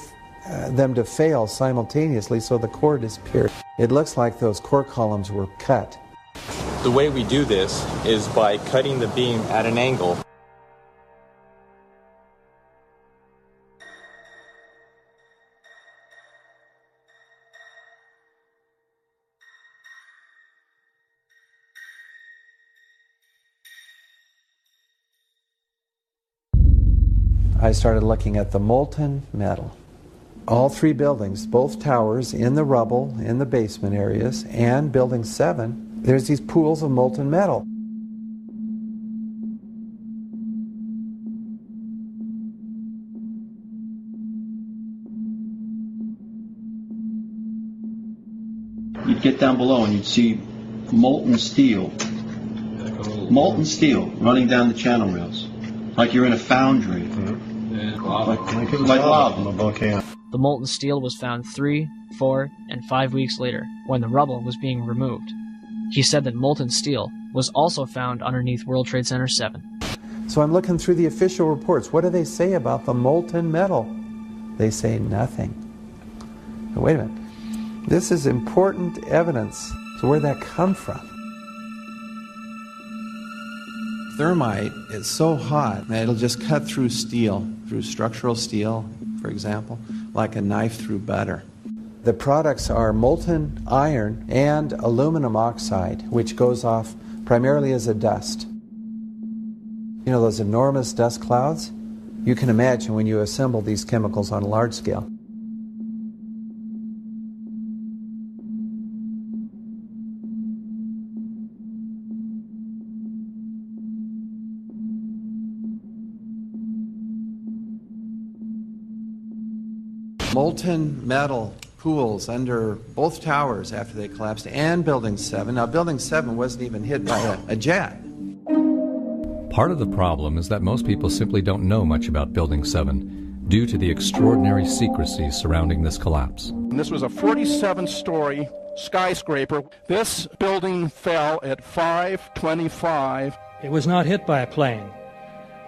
them to fail simultaneously so the core disappears? It looks like those core columns were cut. The way we do this is by cutting the beam at an angle. I started looking at the molten metal. All three buildings, both towers in the rubble, in the basement areas, and Building 7, there's these pools of molten metal. You'd get down below and you'd see molten steel running down the channel rails, like you're in a foundry. Like lava. The molten steel was found 3, 4, and 5 weeks later, when the rubble was being removed. He said that molten steel was also found underneath World Trade Center 7. So I'm looking through the official reports. What do they say about the molten metal? They say nothing. Now, wait a minute. This is important evidence. So where'd that come from? Thermite is so hot that it'll just cut through steel, through structural steel, for example, like a knife through butter. The products are molten iron and aluminum oxide, which goes off primarily as a dust. You know those enormous dust clouds? You can imagine when you assemble these chemicals on a large scale. Molten metal pools under both towers after they collapsed, and Building 7. Now, Building 7 wasn't even hit by a jet. Part of the problem is that most people simply don't know much about Building 7 due to the extraordinary secrecy surrounding this collapse. And this was a 47-story skyscraper. This building fell at 5:25. It was not hit by a plane.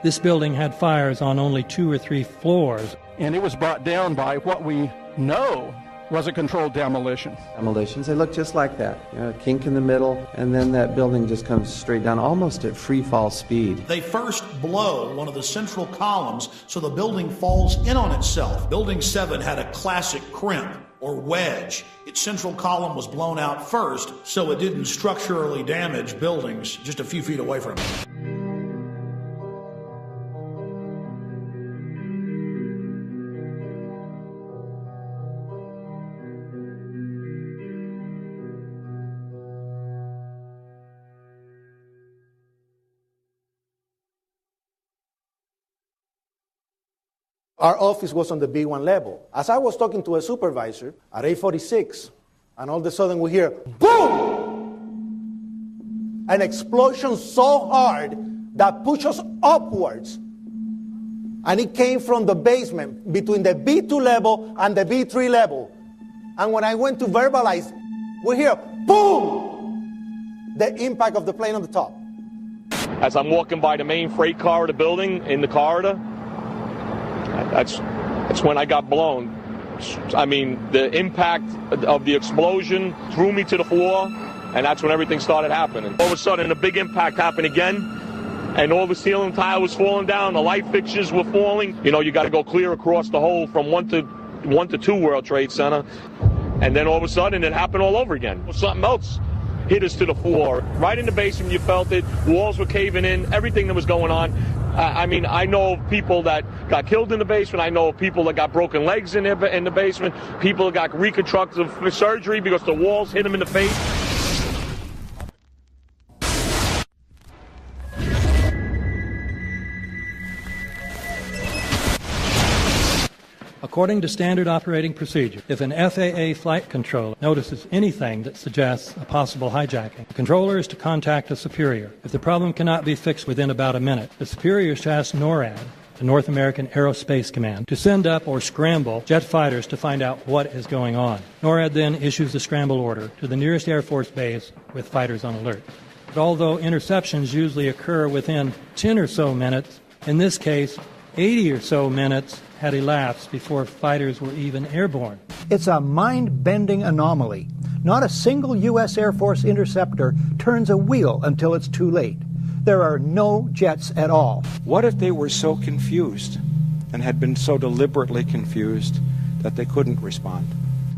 This building had fires on only 2 or 3 floors. And it was brought down by what we know was a controlled demolition. Demolitions, they look just like that. You know, a kink in the middle, and then that building just comes straight down, almost at free fall speed. They first blow one of the central columns so the building falls in on itself. Building 7 had a classic crimp or wedge. Its central column was blown out first, so it didn't structurally damage buildings just a few feet away from it. Our office was on the B1 level. As I was talking to a supervisor at 8:46, and all of a sudden we hear, boom! An explosion so hard that pushed us upwards. And it came from the basement between the B2 level and the B3 level. And when I went to verbalize, we hear, boom! The impact of the plane on the top. As I'm walking by the main freight corridor building in the corridor, that's when I got blown. I mean, the impact of the explosion threw me to the floor, and that's when everything started happening. All of a sudden, a big impact happened again, and all the ceiling tile was falling down, the light fixtures were falling. You know, you got to go clear across the whole from 1 to 2 World Trade Center, and then all of a sudden, it happened all over again. Something else hit us to the floor. Right in the basement, you felt it. Walls were caving in, everything that was going on. I mean, I know of people that got killed in the basement. I know of people that got broken legs in the basement. People that got reconstructive surgery because the walls hit them in the face. According to standard operating procedure, if an FAA flight controller notices anything that suggests a possible hijacking, the controller is to contact a superior. If the problem cannot be fixed within about a minute, the superior is to ask NORAD, the North American Aerospace Command, to send up or scramble jet fighters to find out what is going on. NORAD then issues the scramble order to the nearest Air Force base with fighters on alert. But although interceptions usually occur within 10 or so minutes, in this case, 80 or so minutes had elapsed before fighters were even airborne. It's a mind-bending anomaly. Not a single U.S. Air Force interceptor turns a wheel until it's too late. There are no jets at all. What if they were so confused and had been so deliberately confused that they couldn't respond?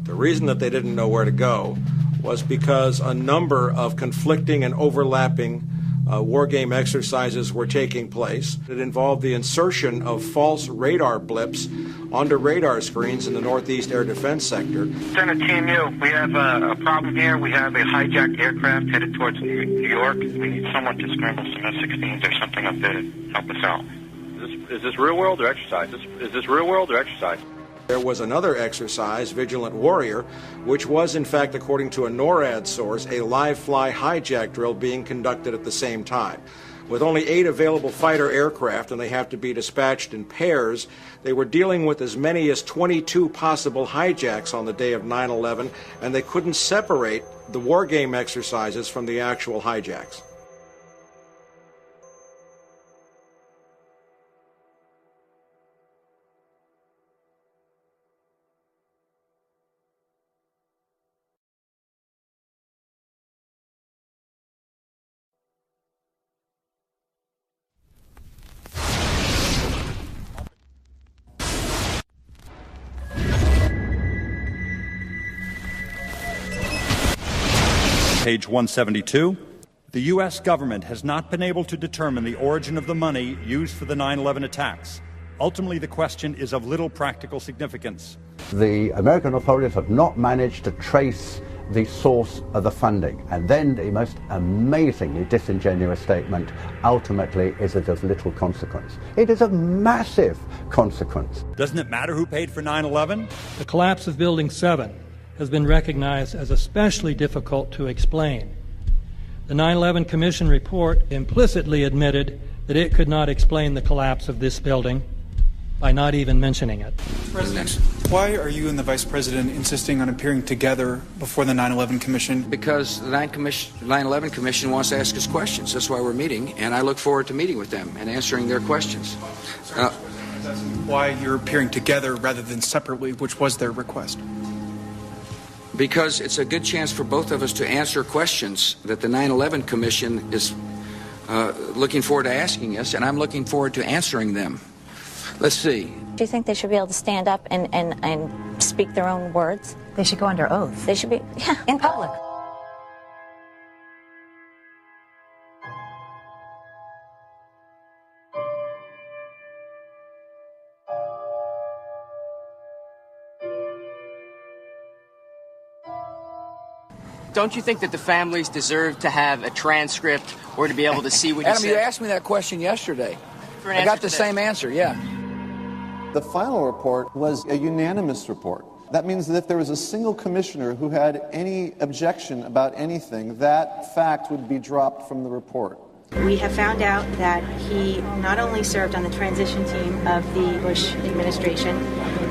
The reason that they didn't know where to go was because a number of conflicting and overlapping war game exercises were taking place. It involved the insertion of false radar blips onto radar screens in the Northeast Air Defense Sector. Center Team U, we have a problem here. We have a hijacked aircraft headed towards New York. We need someone to scramble some F-16s or something up there to help us out. Is this real world or exercise? Is this real world or exercise? There was another exercise, Vigilant Warrior, which was, in fact, according to a NORAD source, a live-fly hijack drill being conducted at the same time. With only 8 available fighter aircraft, and they have to be dispatched in pairs, they were dealing with as many as 22 possible hijacks on the day of 9/11, and they couldn't separate the war game exercises from the actual hijacks. Page 172. The U.S. government has not been able to determine the origin of the money used for the 9/11 attacks. Ultimately, the question is of little practical significance. The American authorities have not managed to trace the source of the funding. And then the most amazingly disingenuous statement, ultimately, is it of little consequence. It is of massive consequence. Doesn't it matter who paid for 9/11? The collapse of Building 7 has been recognized as especially difficult to explain. The 9/11 Commission report implicitly admitted that it could not explain the collapse of this building by not even mentioning it. President, why are you and the Vice President insisting on appearing together before the 9/11 Commission? Because the 9/11 Commission wants to ask us questions. That's why we're meeting, and I look forward to meeting with them and answering their questions. Why you're appearing together rather than separately, which was their request? Because it's a good chance for both of us to answer questions that the 9/11 Commission is looking forward to asking us, and I'm looking forward to answering them. Let's see. Do you think they should be able to stand up and speak their own words? They should go under oath. They should be, yeah. In public. Don't you think that the families deserve to have a transcript or to be able to see what you Adam, said? you asked me that question yesterday. I got the same answer, yeah. The final report was a unanimous report. That means that if there was a single commissioner who had any objection about anything, that fact would be dropped from the report. We have found out that he not only served on the transition team of the Bush administration,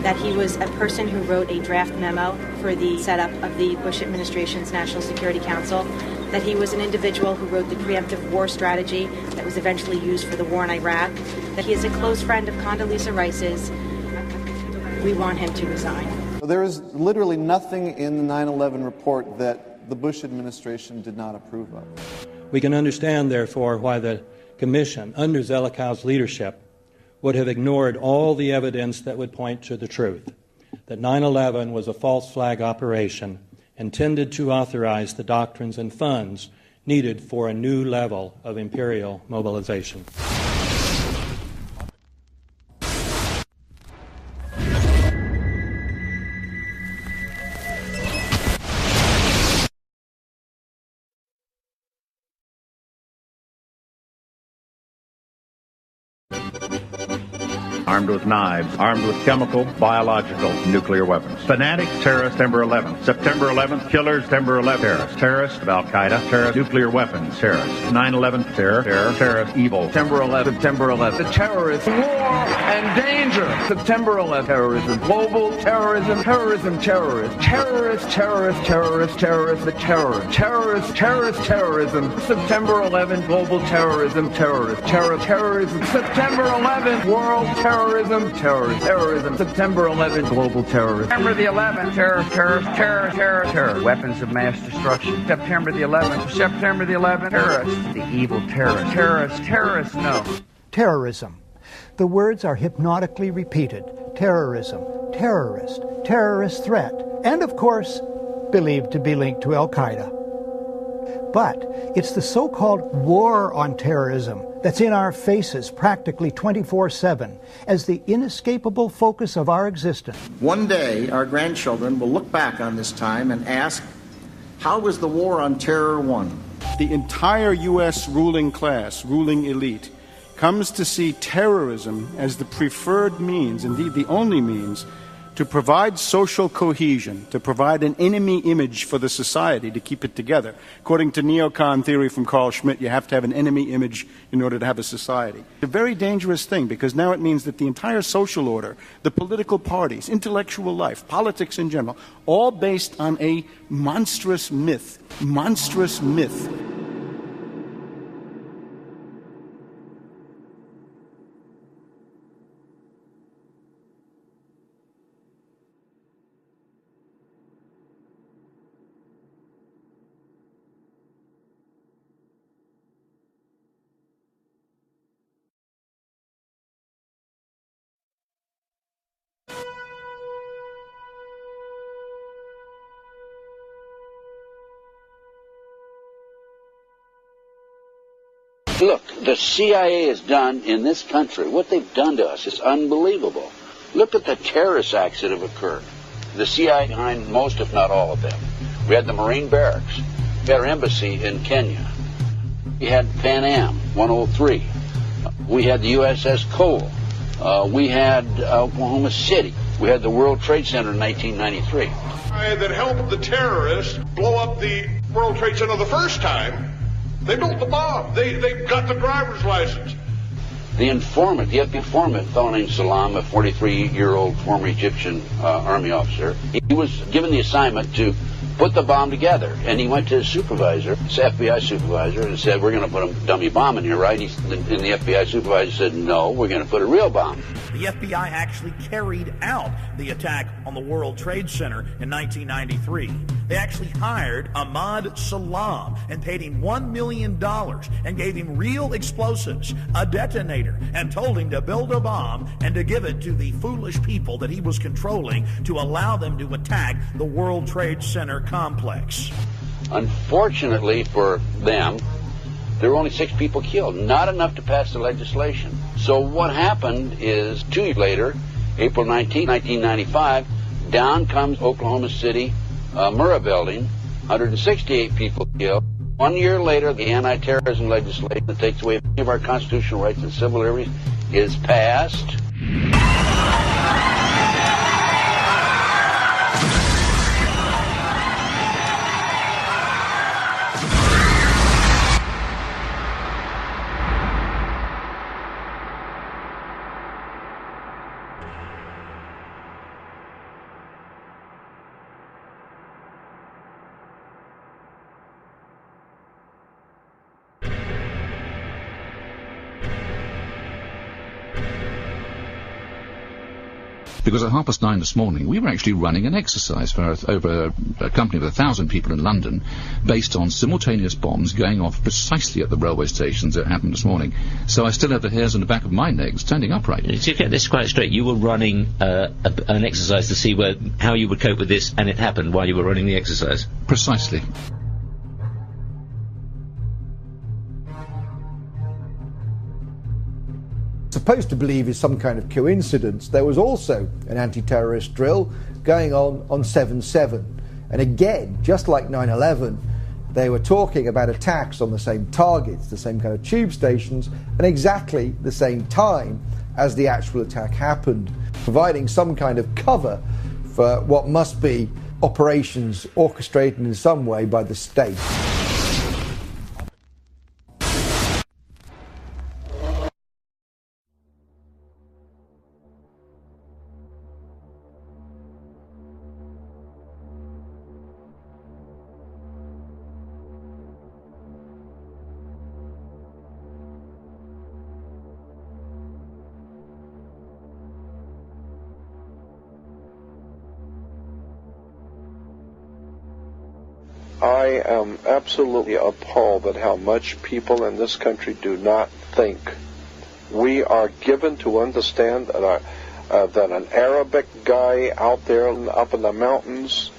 that he was a person who wrote a draft memo for the setup of the Bush administration's National Security Council, that he was an individual who wrote the preemptive war strategy that was eventually used for the war in Iraq, that he is a close friend of Condoleezza Rice's. We want him to resign. There is literally nothing in the 9/11 report that the Bush administration did not approve of. We can understand, therefore, why the Commission, under Zelikow's leadership, would have ignored all the evidence that would point to the truth, that 9/11 was a false flag operation intended to authorize the doctrines and funds needed for a new level of imperial mobilization. armed with knives, armed with chemical, biological, nuclear weapons. Fanatics, terrorists, September 11th. September 11th, killers, September 11th, terrorists. Terrorists of Al-Qaeda, terrorists, nuclear weapons, terrorists. 9/11, terror, terrorist, evil. September 11th, September 11th. The terrorists, war and danger. September 11th, terrorism, global terrorism, terrorism, terrorists. Terrorists, terrorists, terrorists, terrorists, the terror. Terrorists, terrorists, terrorism. September 11th, global terrorism, terrorist, terrorism. September 11th, world terrorism, terrorism. September 11th, global terrorism. September the 11th, terror. Weapons of mass destruction. September the 11th, terrorists. The evil terrorists, no. Terrorism. The words are hypnotically repeated. Terrorism, terrorist, terrorist threat, and of course, believed to be linked to Al-Qaeda. But it's the so-called war on terrorism that's in our faces practically 24/7 as the inescapable focus of our existence. One day, our grandchildren will look back on this time and ask, how was the war on terror won? The entire U.S. ruling class, ruling elite, comes to see terrorism as the preferred means, indeed the only means, to provide social cohesion, to provide an enemy image for the society to keep it together. According to neocon theory from Carl Schmitt, you have to have an enemy image in order to have a society. It's a very dangerous thing because now it means that the entire social order, the political parties, intellectual life, politics in general, all based on a monstrous myth. Monstrous myth. Look, the CIA has done in this country, what they've done to us is unbelievable. Look at the terrorist acts that have occurred. The CIA behind most, if not all of them. We had the Marine barracks. We had our embassy in Kenya. We had Pan Am 103. We had the USS Cole. We had Oklahoma City. We had the World Trade Center in 1993. That helped the terrorists blow up the World Trade Center the first time. They built the bomb. They got the driver's license. The informant, the FBI informant, a fellow named Salam, a 43-year-old former Egyptian army officer, he was given the assignment to put the bomb together. And he went to his supervisor, his FBI supervisor, and said, we're going to put a dummy bomb in here, right? And the FBI supervisor said, no, we're going to put a real bomb. The FBI actually carried out the attack on the World Trade Center in 1993. They actually hired Ahmad Salam and paid him $1 million and gave him real explosives, a detonator, and told him to build a bomb and to give it to the foolish people that he was controlling to allow them to attack the World Trade Center complex. Unfortunately for them, there were only 6 people killed, not enough to pass the legislation. So what happened is 2 years later, April 19, 1995, down comes Oklahoma City Murrah building, 168 people killed. 1 year later, the anti-terrorism legislation that takes away many of our constitutional rights and civil liberties is passed. Because at 9:30 this morning, we were actually running an exercise for over a company of 1,000 people in London, based on simultaneous bombs going off precisely at the railway stations that happened this morning. So I still have the hairs on the back of my neck standing upright. To get this quite straight, you were running an exercise to see how you would cope with this, and it happened while you were running the exercise? Precisely. Supposed to believe is some kind of coincidence, there was also an anti-terrorist drill going on 7/7. And again, just like 9/11, they were talking about attacks on the same targets, the same kind of tube stations, and exactly the same time as the actual attack happened, providing some kind of cover for what must be operations orchestrated in some way by the state. I am absolutely appalled at how much people in this country do not think. We are given to understand that, that an Arabic guy out there up in the mountains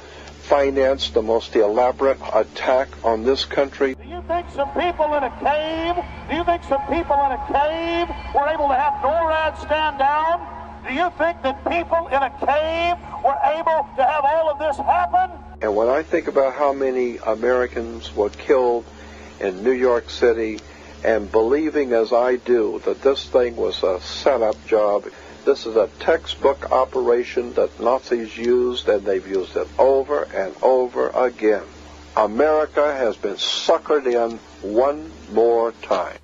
financed the most elaborate attack on this country. Do you think some people in a cave, were able to have NORAD stand down? Do you think that people in a cave were able to have all of this happen? And when I think about how many Americans were killed in New York City, and believing as I do that this thing was a setup job, this is a textbook operation that Nazis used, and they've used it over and over again. America has been suckered in one more time.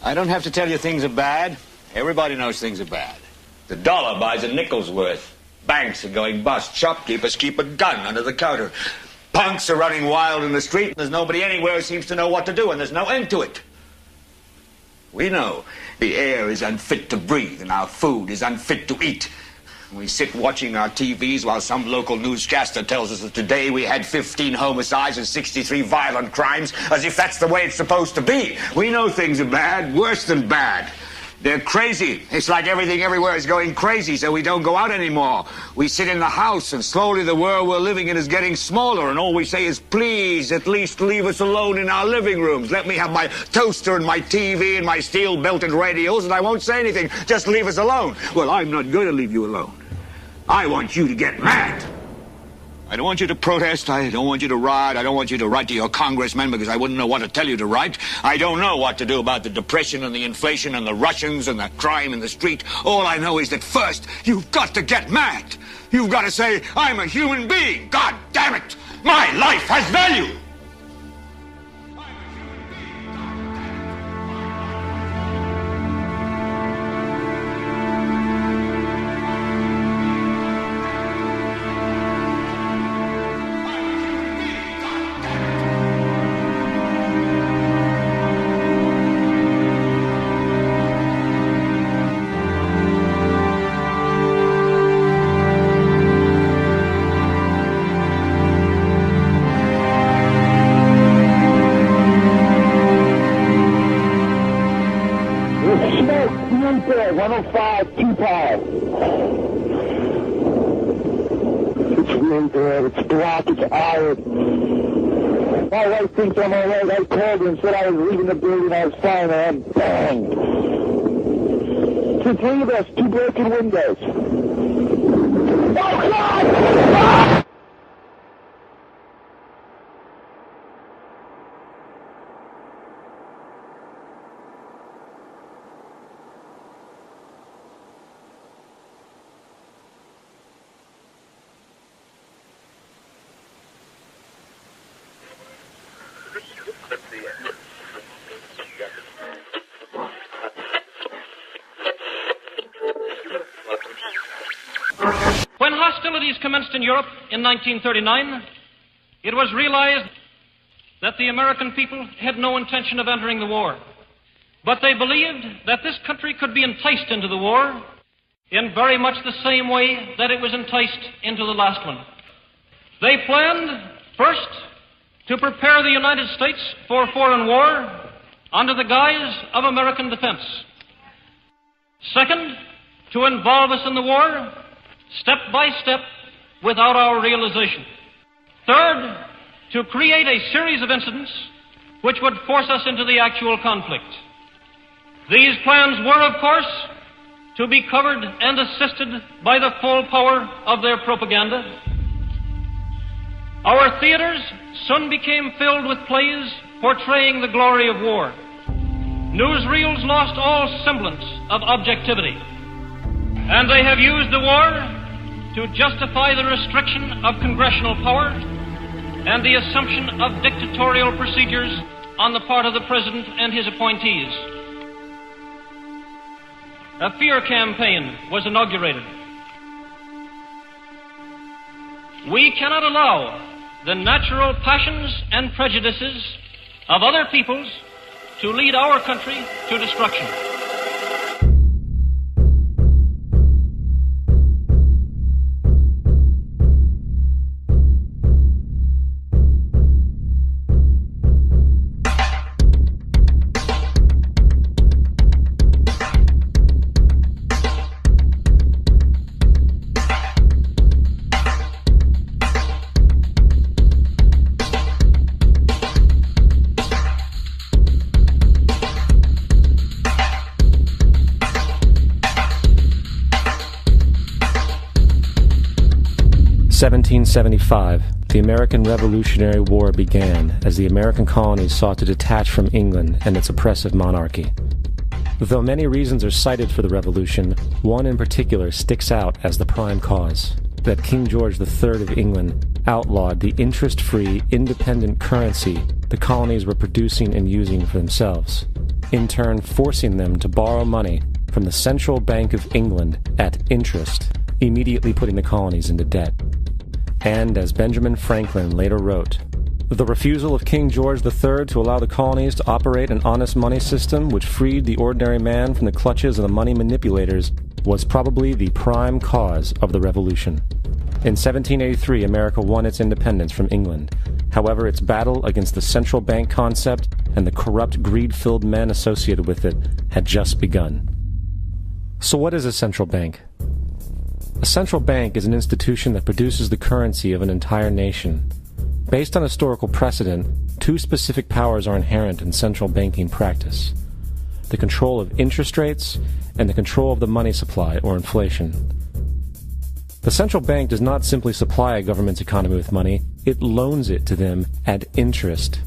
I don't have to tell you things are bad. Everybody knows things are bad. The dollar buys a nickel's worth. Banks are going bust. Shopkeepers keep a gun under the counter. Punks are running wild in the street. There's nobody anywhere who seems to know what to do, and there's no end to it. We know the air is unfit to breathe, and our food is unfit to eat. We sit watching our TVs while some local newscaster tells us that today we had 15 homicides and 63 violent crimes, as if that's the way it's supposed to be. We know things are bad, worse than bad. They're crazy. It's like everything everywhere is going crazy, so we don't go out anymore. We sit in the house, and slowly the world we're living in is getting smaller, and all we say is, please, at least leave us alone in our living rooms. Let me have my toaster and my TV and my steel-belted radios, and I won't say anything. Just leave us alone. Well, I'm not going to leave you alone. I want you to get mad. I don't want you to protest. I don't want you to riot. I don't want you to write to your congressman because I wouldn't know what to tell you to write. I don't know what to do about the depression and the inflation and the Russians and the crime in the street. All I know is that first, you've got to get mad. You've got to say, I'm a human being. God damn it. My life has value. Thinks I'm all right. I called her and said I was leaving the building. I was fine, man. Bang! The three of us, 2 broken windows. Oh, God! Ah! When hostilities commenced in Europe in 1939, it was realized that the American people had no intention of entering the war. But they believed that this country could be enticed into the war in very much the same way that it was enticed into the last one. They planned, first, to prepare the United States for foreign war under the guise of American defense. Second, to involve us in the war step by step without our realization. Third, to create a series of incidents which would force us into the actual conflict. These plans were, of course, to be covered and assisted by the full power of their propaganda. Our theaters soon became filled with plays portraying the glory of war. newsreels lost all semblance of objectivity, and they have used the war to justify the restriction of congressional power and the assumption of dictatorial procedures on the part of the President and his appointees. A fear campaign was inaugurated. We cannot allow the natural passions and prejudices of other peoples to lead our country to destruction. (1775), the American Revolutionary War began as the American colonies sought to detach from England and its oppressive monarchy. Though many reasons are cited for the revolution, one in particular sticks out as the prime cause: that King George III of England outlawed the interest-free, independent currency the colonies were producing and using for themselves, in turn forcing them to borrow money from the Central Bank of England at interest, immediately putting the colonies into debt. And, as Benjamin Franklin later wrote, the refusal of King George III to allow the colonies to operate an honest money system which freed the ordinary man from the clutches of the money manipulators was probably the prime cause of the Revolution. In 1783, America won its independence from England. However, its battle against the central bank concept and the corrupt, greed-filled men associated with it had just begun. So what is a central bank? A central bank is an institution that produces the currency of an entire nation. Based on historical precedent, two specific powers are inherent in central banking practice: the control of interest rates and the control of the money supply, or inflation. The central bank does not simply supply a government's economy with money, it loans it to them at interest.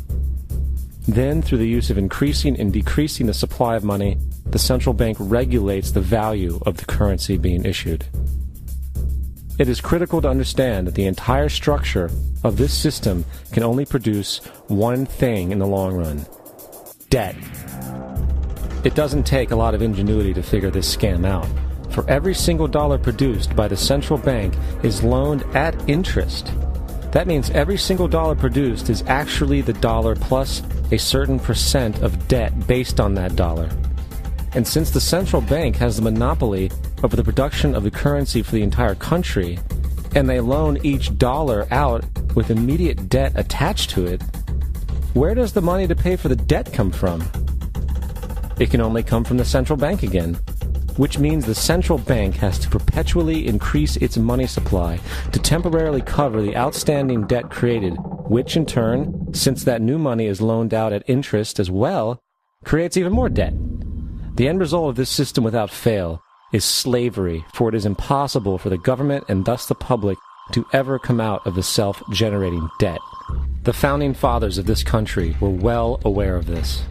Then, through the use of increasing and decreasing the supply of money, the central bank regulates the value of the currency being issued. It is critical to understand that the entire structure of this system can only produce one thing in the long run: debt. It doesn't take a lot of ingenuity to figure this scam out. For every single dollar produced by the central bank is loaned at interest. That means every single dollar produced is actually the dollar plus a certain percent of debt based on that dollar. And since the central bank has the monopoly over the production of the currency for the entire country, and they loan each dollar out with immediate debt attached to it, where does the money to pay for the debt come from? It can only come from the central bank again, which means the central bank has to perpetually increase its money supply to temporarily cover the outstanding debt created, which in turn, since that new money is loaned out at interest as well, creates even more debt. The end result of this system without fail is slavery, for it is impossible for the government and thus the public to ever come out of the self-generating debt. The founding fathers of this country were well aware of this.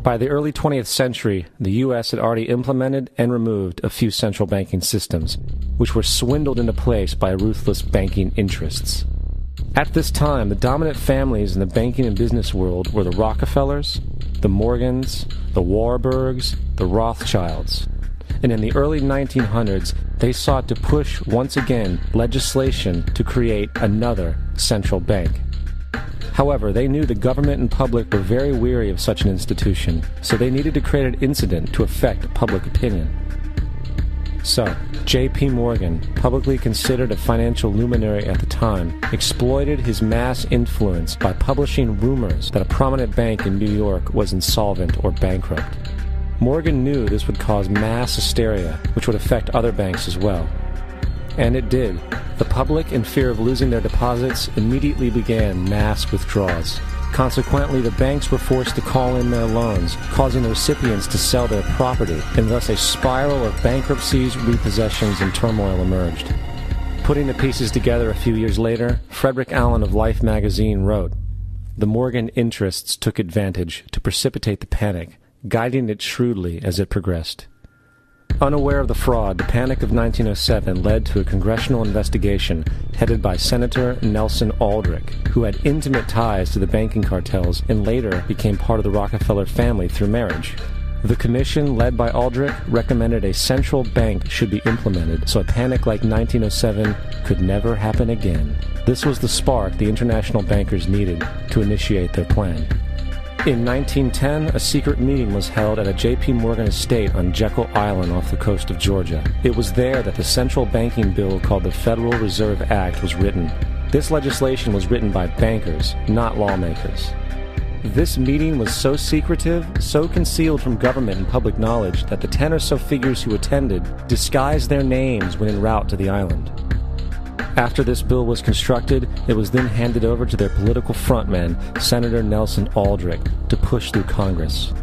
By the early 20th century, the U.S. had already implemented and removed a few central banking systems, which were swindled into place by ruthless banking interests. At this time, the dominant families in the banking and business world were the Rockefellers, the Morgans, the Warburgs, the Rothschilds. And in the early 1900s, they sought to push once again legislation to create another central bank. However, they knew the government and public were very weary of such an institution, so they needed to create an incident to affect public opinion. So, J.P. Morgan, publicly considered a financial luminary at the time, exploited his mass influence by publishing rumors that a prominent bank in New York was insolvent or bankrupt. Morgan knew this would cause mass hysteria, which would affect other banks as well. And it did. The public, in fear of losing their deposits, immediately began mass withdrawals. Consequently, the banks were forced to call in their loans, causing the recipients to sell their property, and thus a spiral of bankruptcies, repossessions, and turmoil emerged. Putting the pieces together a few years later, Frederick Allen of Life magazine wrote, "The Morgan interests took advantage to precipitate the panic, guiding it shrewdly as it progressed." Unaware of the fraud, the Panic of 1907 led to a congressional investigation headed by Senator Nelson Aldrich, who had intimate ties to the banking cartels and later became part of the Rockefeller family through marriage. The commission, led by Aldrich, recommended a central bank should be implemented so a panic like 1907 could never happen again. This was the spark the international bankers needed to initiate their plan. In 1910, a secret meeting was held at a J.P. Morgan estate on Jekyll Island off the coast of Georgia. It was there that the central banking bill called the Federal Reserve Act was written. This legislation was written by bankers, not lawmakers. This meeting was so secretive, so concealed from government and public knowledge that the 10 or so figures who attended disguised their names when en route to the island. After this bill was constructed, it was then handed over to their political frontman, Senator Nelson Aldrich, to push through Congress.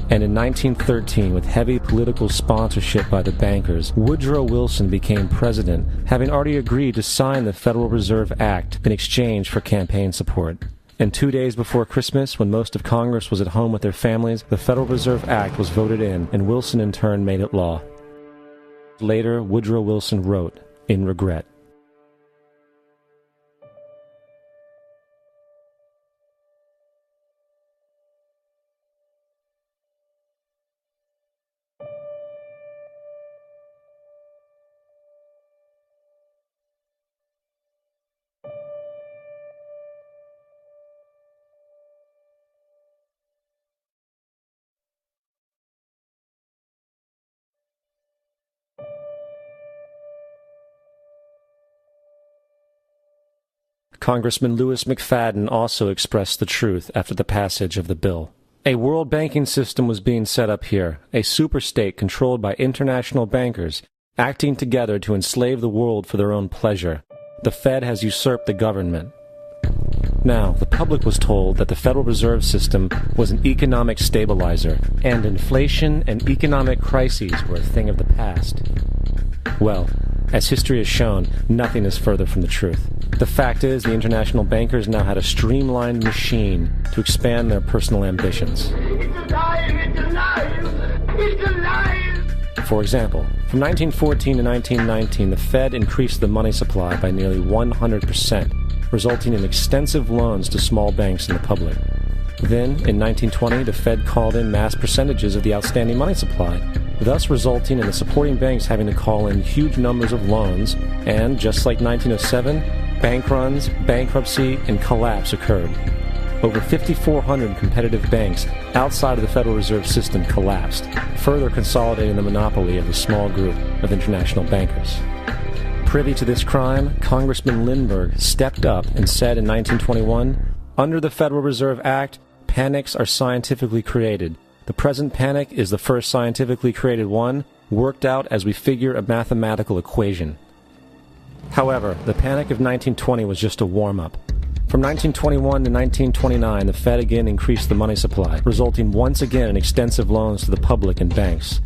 And in 1913, with heavy political sponsorship by the bankers, Woodrow Wilson became president, having already agreed to sign the Federal Reserve Act in exchange for campaign support. And 2 days before Christmas, when most of Congress was at home with their families, the Federal Reserve Act was voted in, and Wilson in turn made it law. Later, Woodrow Wilson wrote, in regret, Congressman Louis McFadden also expressed the truth after the passage of the bill. A world banking system was being set up here, a superstate controlled by international bankers, acting together to enslave the world for their own pleasure. The Fed has usurped the government. Now, the public was told that the Federal Reserve System was an economic stabilizer, and inflation and economic crises were a thing of the past. Well, as history has shown, nothing is further from the truth. The fact is, the international bankers now had a streamlined machine to expand their personal ambitions. It's alive! It's alive! It's alive! For example, from 1914 to 1919, the Fed increased the money supply by nearly 100%, resulting in extensive loans to small banks and the public. Then, in 1920, the Fed called in mass percentages of the outstanding money supply, thus resulting in the supporting banks having to call in huge numbers of loans, and, just like 1907, bank runs, bankruptcy, and collapse occurred. Over 5,400 competitive banks outside of the Federal Reserve System collapsed, further consolidating the monopoly of a small group of international bankers. Privy to this crime, Congressman Lindbergh stepped up and said in 1921, "Under the Federal Reserve Act, panics are scientifically created. The present panic is the first scientifically created one, worked out as we figure a mathematical equation." However, the panic of 1920 was just a warm-up. From 1921 to 1929, the Fed again increased the money supply, resulting once again in extensive loans to the public and banks.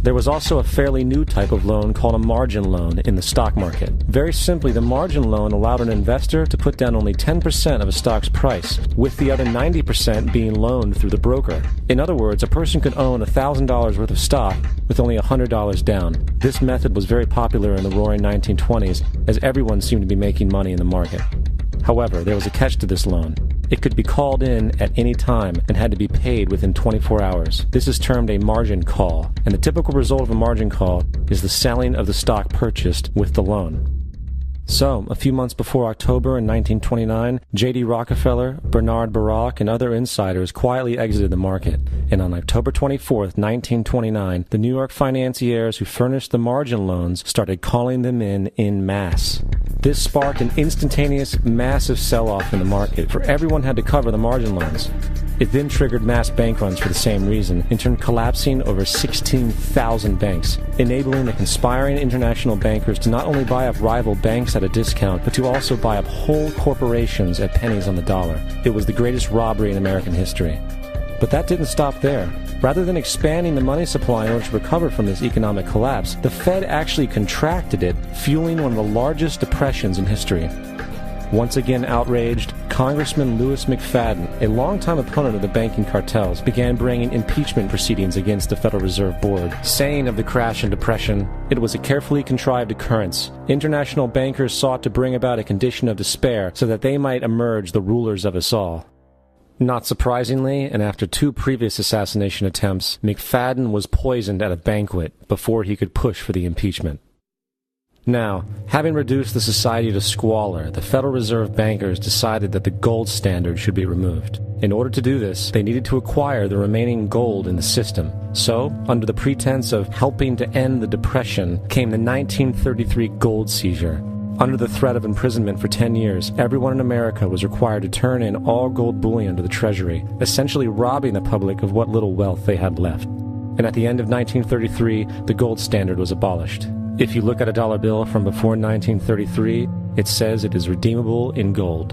There was also a fairly new type of loan called a margin loan in the stock market. Very simply, the margin loan allowed an investor to put down only 10% of a stock's price, with the other 90% being loaned through the broker. In other words, a person could own $1,000 worth of stock with only $100 down. This method was very popular in the roaring 1920s, as everyone seemed to be making money in the market. However, there was a catch to this loan. It could be called in at any time and had to be paid within 24 hours. This is termed a margin call, and the typical result of a margin call is the selling of the stock purchased with the loan. So, a few months before October in 1929, J.D. Rockefeller, Bernard Baruch, and other insiders quietly exited the market, and on October 24, 1929, the New York financiers who furnished the margin loans started calling them in masse. This sparked an instantaneous, massive sell-off in the market, for everyone had to cover the margin loans. It then triggered mass bank runs for the same reason, in turn collapsing over 16,000 banks, enabling the conspiring international bankers to not only buy up rival banks at a discount, but to also buy up whole corporations at pennies on the dollar. It was the greatest robbery in American history. But that didn't stop there. Rather than expanding the money supply in order to recover from this economic collapse, the Fed actually contracted it, fueling one of the largest depressions in history. Once again outraged, Congressman Louis McFadden, a longtime opponent of the banking cartels, began bringing impeachment proceedings against the Federal Reserve Board, saying of the crash and depression, it was a carefully contrived occurrence. International bankers sought to bring about a condition of despair so that they might emerge the rulers of us all. Not surprisingly, and after 2 previous assassination attempts, McFadden was poisoned at a banquet before he could push for the impeachment. Now, having reduced the society to squalor, the Federal Reserve bankers decided that the gold standard should be removed. In order to do this, they needed to acquire the remaining gold in the system. So, under the pretense of helping to end the Depression, came the 1933 gold seizure. Under the threat of imprisonment for 10 years, everyone in America was required to turn in all gold bullion to the Treasury, essentially robbing the public of what little wealth they had left. And at the end of 1933, the gold standard was abolished. If you look at a dollar bill from before 1933, it says it is redeemable in gold.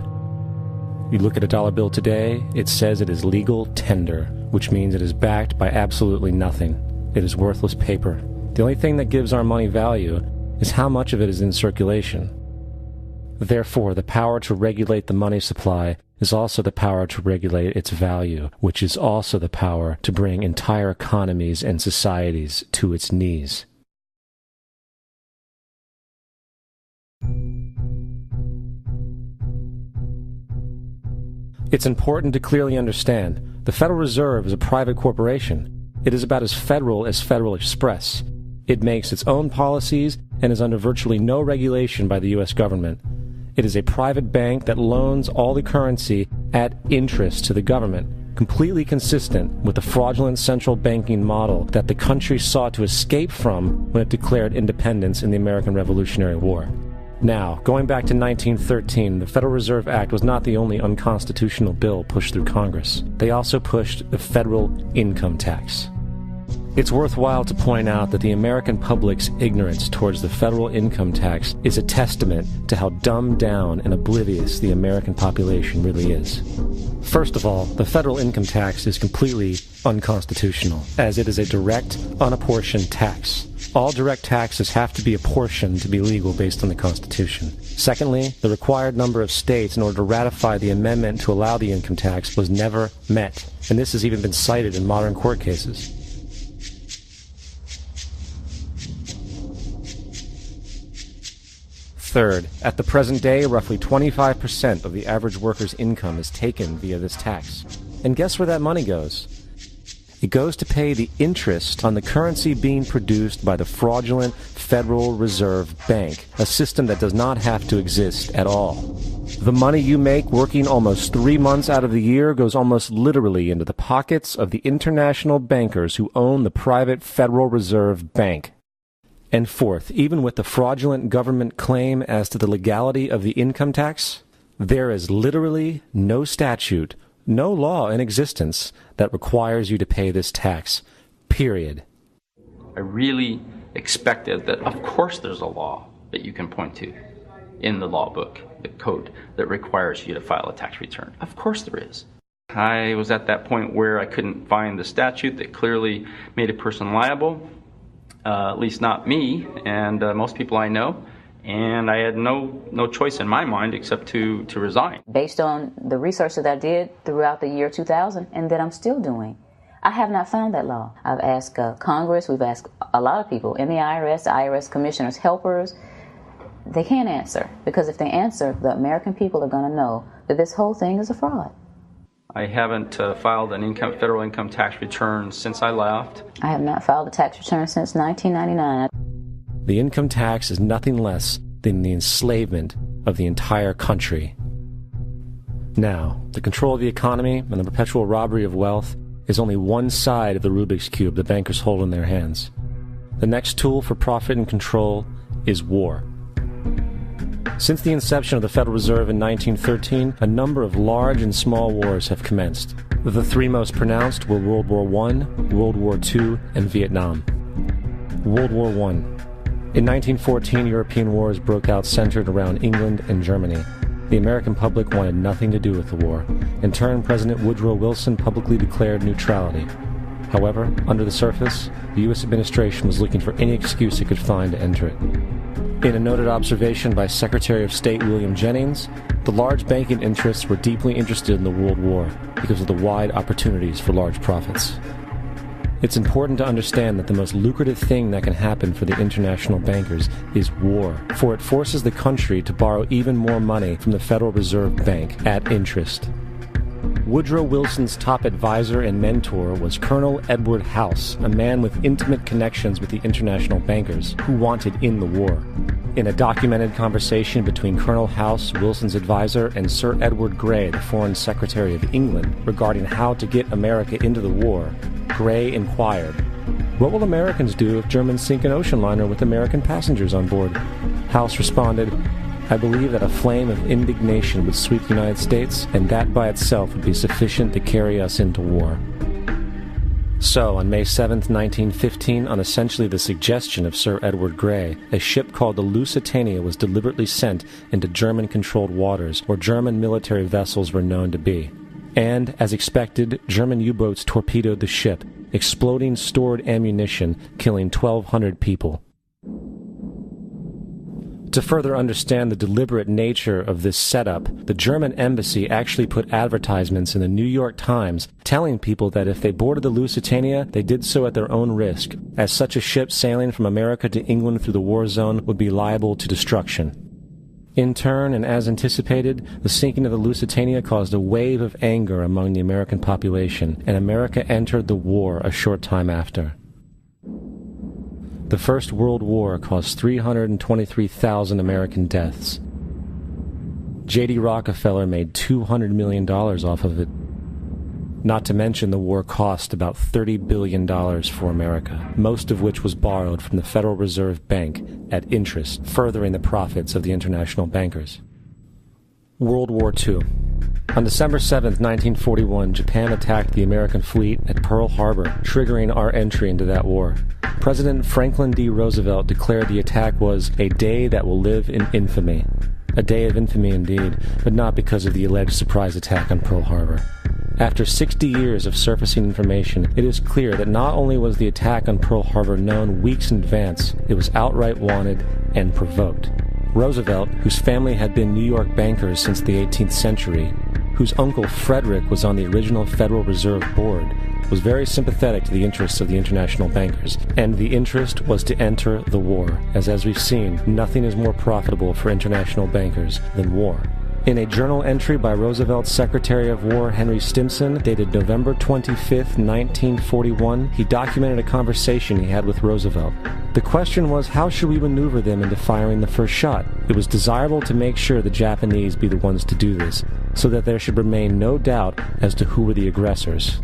You look at a dollar bill today, it says it is legal tender, which means it is backed by absolutely nothing. It is worthless paper. The only thing that gives our money value is how much of it is in circulation. Therefore, the power to regulate the money supply is also the power to regulate its value, which is also the power to bring entire economies and societies to its knees. It's important to clearly understand, the Federal Reserve is a private corporation. It is about as Federal Express. It makes its own policies and is under virtually no regulation by the U.S. government. It is a private bank that loans all the currency at interest to the government, completely consistent with the fraudulent central banking model that the country sought to escape from when it declared independence in the American Revolutionary War. Now, going back to 1913, the Federal Reserve Act was not the only unconstitutional bill pushed through Congress. They also pushed the federal income tax. It's worthwhile to point out that the American public's ignorance towards the federal income tax is a testament to how dumbed down and oblivious the American population really is. First of all, the federal income tax is completely unconstitutional, as it is a direct, unapportioned tax. All direct taxes have to be apportioned to be legal based on the Constitution. Secondly, the required number of states in order to ratify the amendment to allow the income tax was never met, and this has even been cited in modern court cases. Third, at the present day, roughly 25% of the average worker's income is taken via this tax. And guess where that money goes? It goes to pay the interest on the currency being produced by the fraudulent Federal Reserve Bank, a system that does not have to exist at all. The money you make working almost 3 months out of the year goes almost literally into the pockets of the international bankers who own the private Federal Reserve Bank. And fourth, even with the fraudulent government claim as to the legality of the income tax, there is literally no statute, no law in existence that requires you to pay this tax, period. I really expected that, of course there's a law that you can point to in the law book, the code, that requires you to file a tax return. Of course there is. I was at that point where I couldn't find the statute that clearly made a person liable, at least not me and most people I know. And I had no choice in my mind except to resign. Based on the research that I did throughout the year 2000 and that I'm still doing, I have not found that law. I've asked Congress, we've asked a lot of people in the IRS commissioners, helpers. They can't answer, because if they answer, the American people are going to know that this whole thing is a fraud. I haven't filed an federal income tax return since I left. I have not filed a tax return since 1999. The income tax is nothing less than the enslavement of the entire country. Now, the control of the economy and the perpetual robbery of wealth is only one side of the Rubik's Cube the bankers hold in their hands. The next tool for profit and control is war. Since the inception of the Federal Reserve in 1913, a number of large and small wars have commenced. The three most pronounced were World War I, World War II, and Vietnam. World War I. In 1914, European wars broke out centered around England and Germany. The American public wanted nothing to do with the war. In turn, President Woodrow Wilson publicly declared neutrality. However, under the surface, the U.S. administration was looking for any excuse it could find to enter it. In a noted observation by Secretary of State William Jennings, the large banking interests were deeply interested in the World War because of the wide opportunities for large profits. It's important to understand that the most lucrative thing that can happen for the international bankers is war, for it forces the country to borrow even more money from the Federal Reserve Bank at interest. Woodrow Wilson's top advisor and mentor was Colonel Edward House, a man with intimate connections with the international bankers who wanted in the war. In a documented conversation between Colonel House, Wilson's advisor, and Sir Edward Grey, the Foreign Secretary of England, regarding how to get America into the war, Grey inquired, "What will Americans do if Germans sink an ocean liner with American passengers on board?" House responded, "I believe that a flame of indignation would sweep the United States, and that by itself would be sufficient to carry us into war." So, on May 7, 1915, on essentially the suggestion of Sir Edward Grey, a ship called the Lusitania was deliberately sent into German-controlled waters where German military vessels were known to be. And, as expected, German U-boats torpedoed the ship, exploding stored ammunition, killing 1,200 people. To further understand the deliberate nature of this setup, the German embassy actually put advertisements in the New York Times telling people that if they boarded the Lusitania, they did so at their own risk, as such a ship sailing from America to England through the war zone would be liable to destruction. In turn, and as anticipated, the sinking of the Lusitania caused a wave of anger among the American population, and America entered the war a short time after. The First World War caused 323,000 American deaths. J.D. Rockefeller made $200 million off of it. Not to mention the war cost about $30 billion for America, most of which was borrowed from the Federal Reserve Bank at interest, furthering the profits of the international bankers. World War II. On December 7, 1941, Japan attacked the American fleet at Pearl Harbor, triggering our entry into that war. President Franklin D. Roosevelt declared the attack was a day that will live in infamy. A day of infamy indeed, but not because of the alleged surprise attack on Pearl Harbor. After 60 years of surfacing information, it is clear that not only was the attack on Pearl Harbor known weeks in advance, it was outright wanted and provoked. Roosevelt, whose family had been New York bankers since the 18th century, whose uncle Frederick was on the original Federal Reserve Board, was very sympathetic to the interests of the international bankers, and the interest was to enter the war, as we've seen, nothing is more profitable for international bankers than war. In a journal entry by Roosevelt's Secretary of War Henry Stimson, dated November 25, 1941, he documented a conversation he had with Roosevelt. The question was, how should we maneuver them into firing the first shot? It was desirable to make sure the Japanese be the ones to do this, so that there should remain no doubt as to who were the aggressors.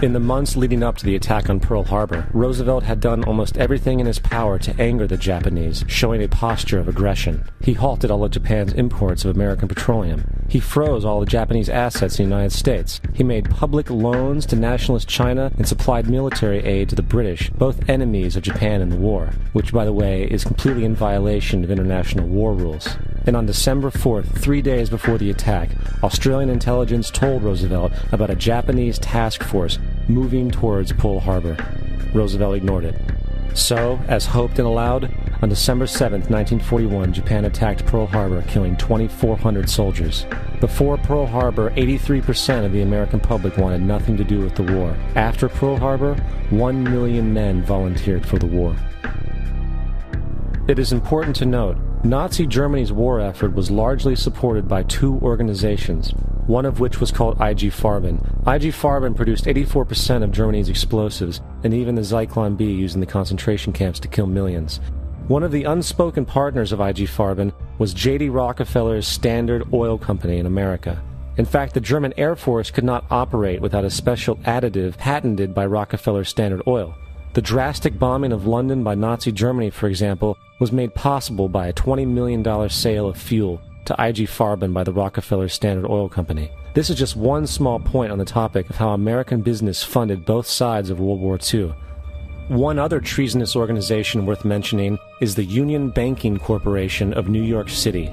In the months leading up to the attack on Pearl Harbor, Roosevelt had done almost everything in his power to anger the Japanese, showing a posture of aggression. He halted all of Japan's imports of American petroleum. He froze all the Japanese assets in the United States. He made public loans to nationalist China and supplied military aid to the British, both enemies of Japan in the war, which, by the way, is completely in violation of international war rules. And on December 4th, 3 days before the attack, Australian intelligence told Roosevelt about a Japanese task force moving towards Pearl Harbor. Roosevelt ignored it. So, as hoped and allowed, on December 7, 1941, Japan attacked Pearl Harbor, killing 2,400 soldiers. Before Pearl Harbor, 83% of the American public wanted nothing to do with the war. After Pearl Harbor, 1 million men volunteered for the war. It is important to note, Nazi Germany's war effort was largely supported by two organizations, one of which was called IG Farben. IG Farben produced 84% of Germany's explosives, and even the Zyklon B used in the concentration camps to kill millions. One of the unspoken partners of IG Farben was J.D. Rockefeller's Standard Oil Company in America. In fact, the German Air Force could not operate without a special additive patented by Rockefeller Standard Oil. The drastic bombing of London by Nazi Germany, for example, was made possible by a $20 million sale of fuel to IG Farben by the Rockefeller Standard Oil Company. This is just one small point on the topic of how American business funded both sides of World War II. One other treasonous organization worth mentioning is the Union Banking Corporation of New York City.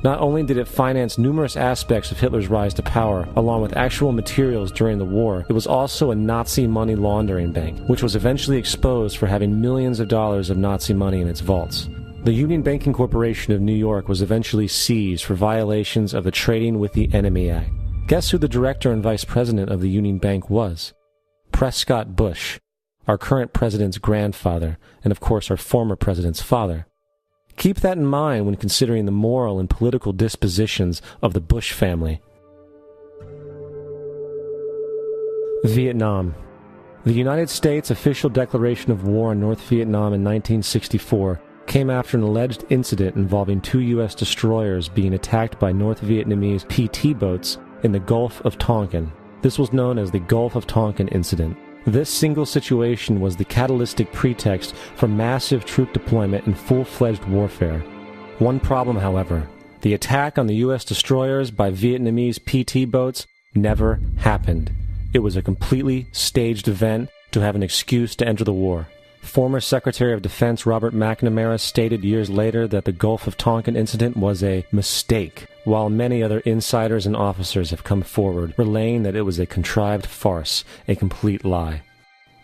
Not only did it finance numerous aspects of Hitler's rise to power, along with actual materials during the war, it was also a Nazi money laundering bank, which was eventually exposed for having millions of dollars of Nazi money in its vaults. The Union Banking Corporation of New York was eventually seized for violations of the Trading with the Enemy Act. Guess who the director and vice president of the Union Bank was? Prescott Bush, our current president's grandfather, and of course our former president's father. Keep that in mind when considering the moral and political dispositions of the Bush family. Vietnam. The United States' official declaration of war on North Vietnam in 1964 came after an alleged incident involving 2 U.S. destroyers being attacked by North Vietnamese PT boats in the Gulf of Tonkin. This was known as the Gulf of Tonkin Incident. This single situation was the catalytic pretext for massive troop deployment and full-fledged warfare. One problem, however, the attack on the U.S. destroyers by Vietnamese PT boats never happened. It was a completely staged event to have an excuse to enter the war. Former Secretary of Defense Robert McNamara stated years later that the Gulf of Tonkin incident was a mistake, while many other insiders and officers have come forward, relaying that it was a contrived farce, a complete lie.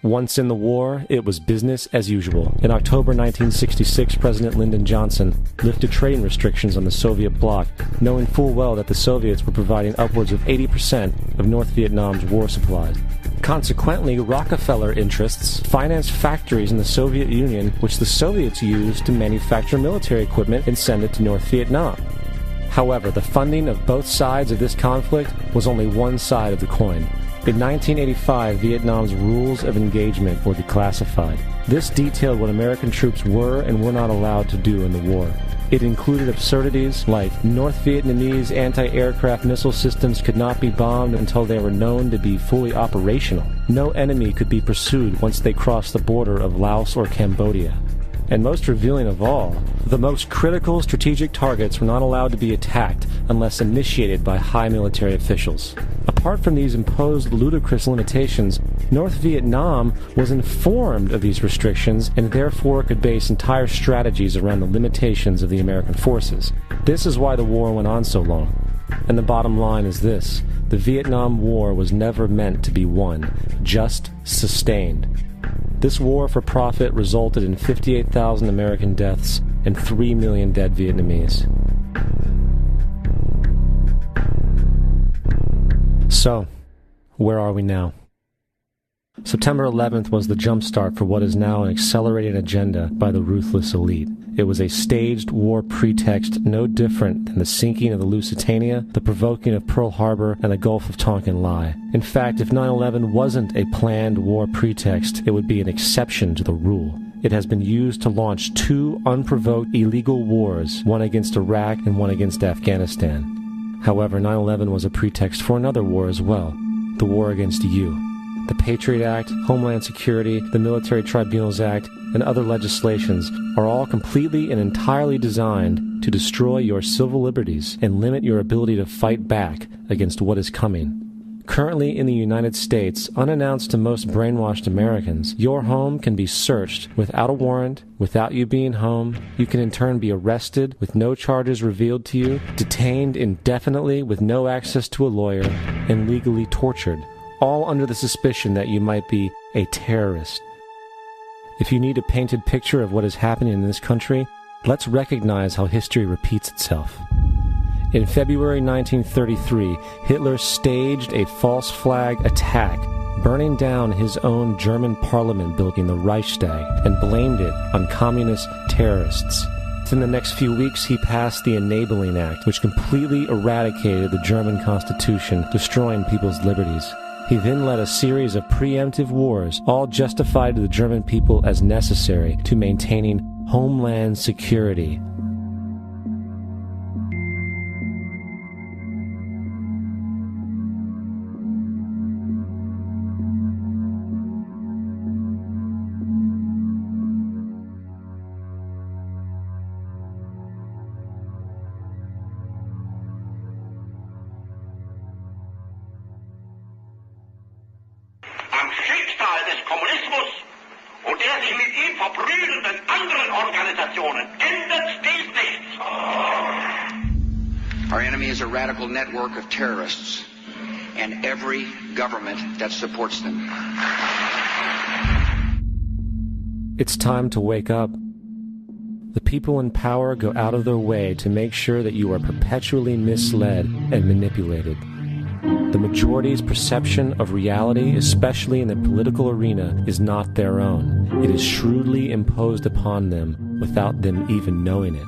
Once in the war, it was business as usual. In October 1966, President Lyndon Johnson lifted trading restrictions on the Soviet bloc, knowing full well that the Soviets were providing upwards of 80% of North Vietnam's war supplies. Consequently, Rockefeller interests financed factories in the Soviet Union, which the Soviets used to manufacture military equipment and send it to North Vietnam. However, the funding of both sides of this conflict was only one side of the coin. In 1985, Vietnam's rules of engagement were declassified. This detailed what American troops were and were not allowed to do in the war. It included absurdities like North Vietnamese anti-aircraft missile systems could not be bombed until they were known to be fully operational. No enemy could be pursued once they crossed the border of Laos or Cambodia. And most revealing of all, the most critical strategic targets were not allowed to be attacked unless initiated by high military officials. Apart from these imposed ludicrous limitations, North Vietnam was informed of these restrictions and therefore could base entire strategies around the limitations of the American forces. This is why the war went on so long. And the bottom line is this: the Vietnam War was never meant to be won, just sustained. This war for profit resulted in 58,000 American deaths and 3 million dead Vietnamese. So, where are we now? September 11th was the jumpstart for what is now an accelerated agenda by the ruthless elite. It was a staged war pretext no different than the sinking of the Lusitania, the provoking of Pearl Harbor, and the Gulf of Tonkin lie. In fact, if 9/11 wasn't a planned war pretext, it would be an exception to the rule. It has been used to launch 2 unprovoked illegal wars, one against Iraq and one against Afghanistan. However, 9/11 was a pretext for another war as well, the war against you. The Patriot Act, Homeland Security, the Military Tribunals Act, and other legislations are all completely and entirely designed to destroy your civil liberties and limit your ability to fight back against what is coming. Currently in the United States, unannounced to most brainwashed Americans, your home can be searched without a warrant, without you being home. You can in turn be arrested with no charges revealed to you, detained indefinitely with no access to a lawyer, and legally tortured, all under the suspicion that you might be a terrorist. If you need a painted picture of what is happening in this country, let's recognize how history repeats itself. In February 1933, Hitler staged a false flag attack, burning down his own German parliament building, the Reichstag, and blamed it on communist terrorists. Within the next few weeks, he passed the Enabling Act, which completely eradicated the German Constitution, destroying people's liberties. He then led a series of preemptive wars, all justified to the German people as necessary to maintaining homeland security. am Schicksal des Kommunismus und der sich mit ihm verprügelnden anderen Organisationen ändert dies nichts. Our enemy is a radical network of terrorists and every government that supports them. It's time to wake up. The people in power go out of their way to make sure that you are perpetually misled and manipulated. The majority's perception of reality, especially in the political arena, is not their own. It is shrewdly imposed upon them without them even knowing it.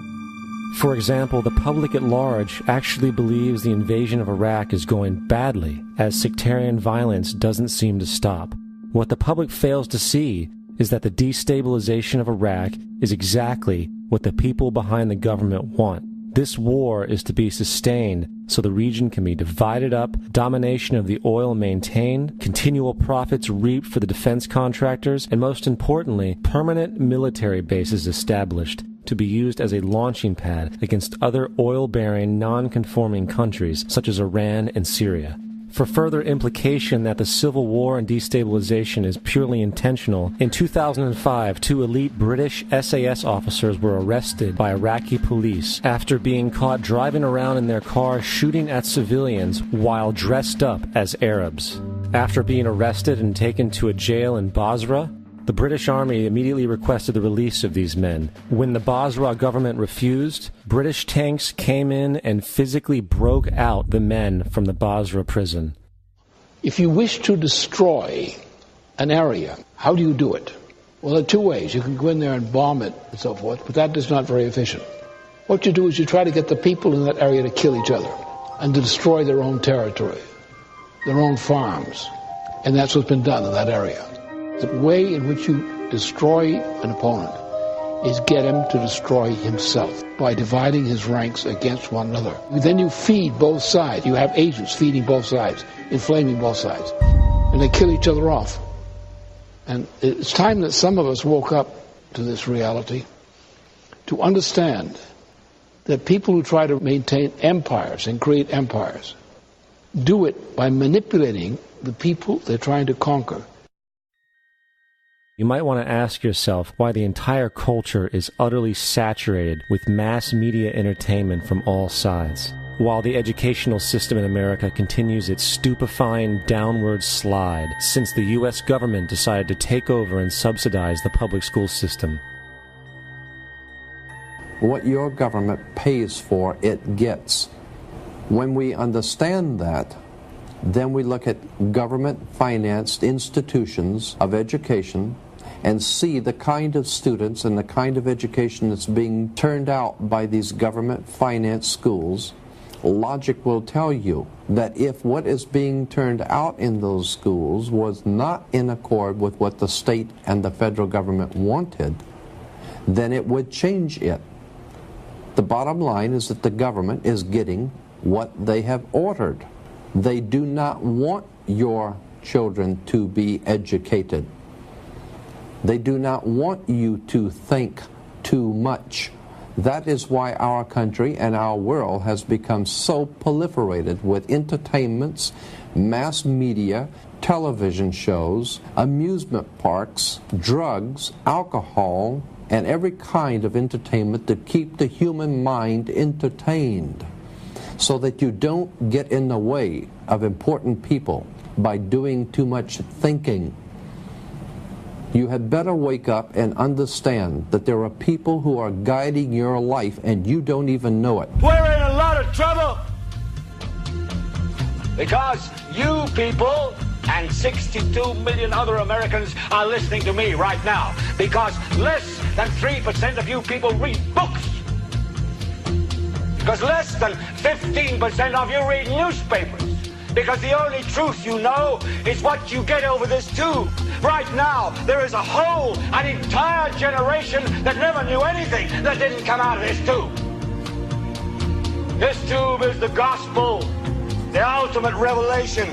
For example, the public at large actually believes the invasion of Iraq is going badly, as sectarian violence doesn't seem to stop. What the public fails to see is that the destabilization of Iraq is exactly what the people behind the government want. This war is to be sustained so the region can be divided up, domination of the oil maintained, continual profits reaped for the defense contractors, and most importantly, permanent military bases established to be used as a launching pad against other oil-bearing, non-conforming countries such as Iran and Syria. For further implication that the civil war and destabilization is purely intentional, in 2005, 2 elite British SAS officers were arrested by Iraqi police after being caught driving around in their car shooting at civilians while dressed up as Arabs. After being arrested and taken to a jail in Basra, the British Army immediately requested the release of these men. When the Basra government refused, British tanks came in and physically broke out the men from the Basra prison. If you wish to destroy an area, how do you do it? Well, there are 2 ways. You can go in there and bomb it and so forth, but that is not very efficient. What you do is you try to get the people in that area to kill each other and to destroy their own territory, their own farms. And that's what's been done in that area. The way in which you destroy an opponent is get him to destroy himself by dividing his ranks against one another. Then you feed both sides. You have agents feeding both sides, inflaming both sides. And they kill each other off. And it's time that some of us woke up to this reality to understand that people who try to maintain empires and create empires do it by manipulating the people they're trying to conquer. You might want to ask yourself why the entire culture is utterly saturated with mass media entertainment from all sides, while the educational system in America continues its stupefying downward slide since the U.S. government decided to take over and subsidize the public school system. What your government pays for, it gets. When we understand that, then we look at government-financed institutions of education and see the kind of students and the kind of education that's being turned out by these government-financed schools. Logic will tell you that if what is being turned out in those schools was not in accord with what the state and the federal government wanted, then it would change it. The bottom line is that the government is getting what they have ordered. They do not want your children to be educated. They do not want you to think too much. That is why our country and our world has become so proliferated with entertainments, mass media, television shows, amusement parks, drugs, alcohol, and every kind of entertainment to keep the human mind entertained, so that you don't get in the way of important people by doing too much thinking. You had better wake up and understand that there are people who are guiding your life and you don't even know it. We're in a lot of trouble because you people and 62 million other Americans are listening to me right now, because less than 3% of you people read books, because less than 15% of you read newspapers, because the only truth you know is what you get over this tube. Right now, there is an entire generation that never knew anything that didn't come out of this tube. This tube is the gospel, the ultimate revelation.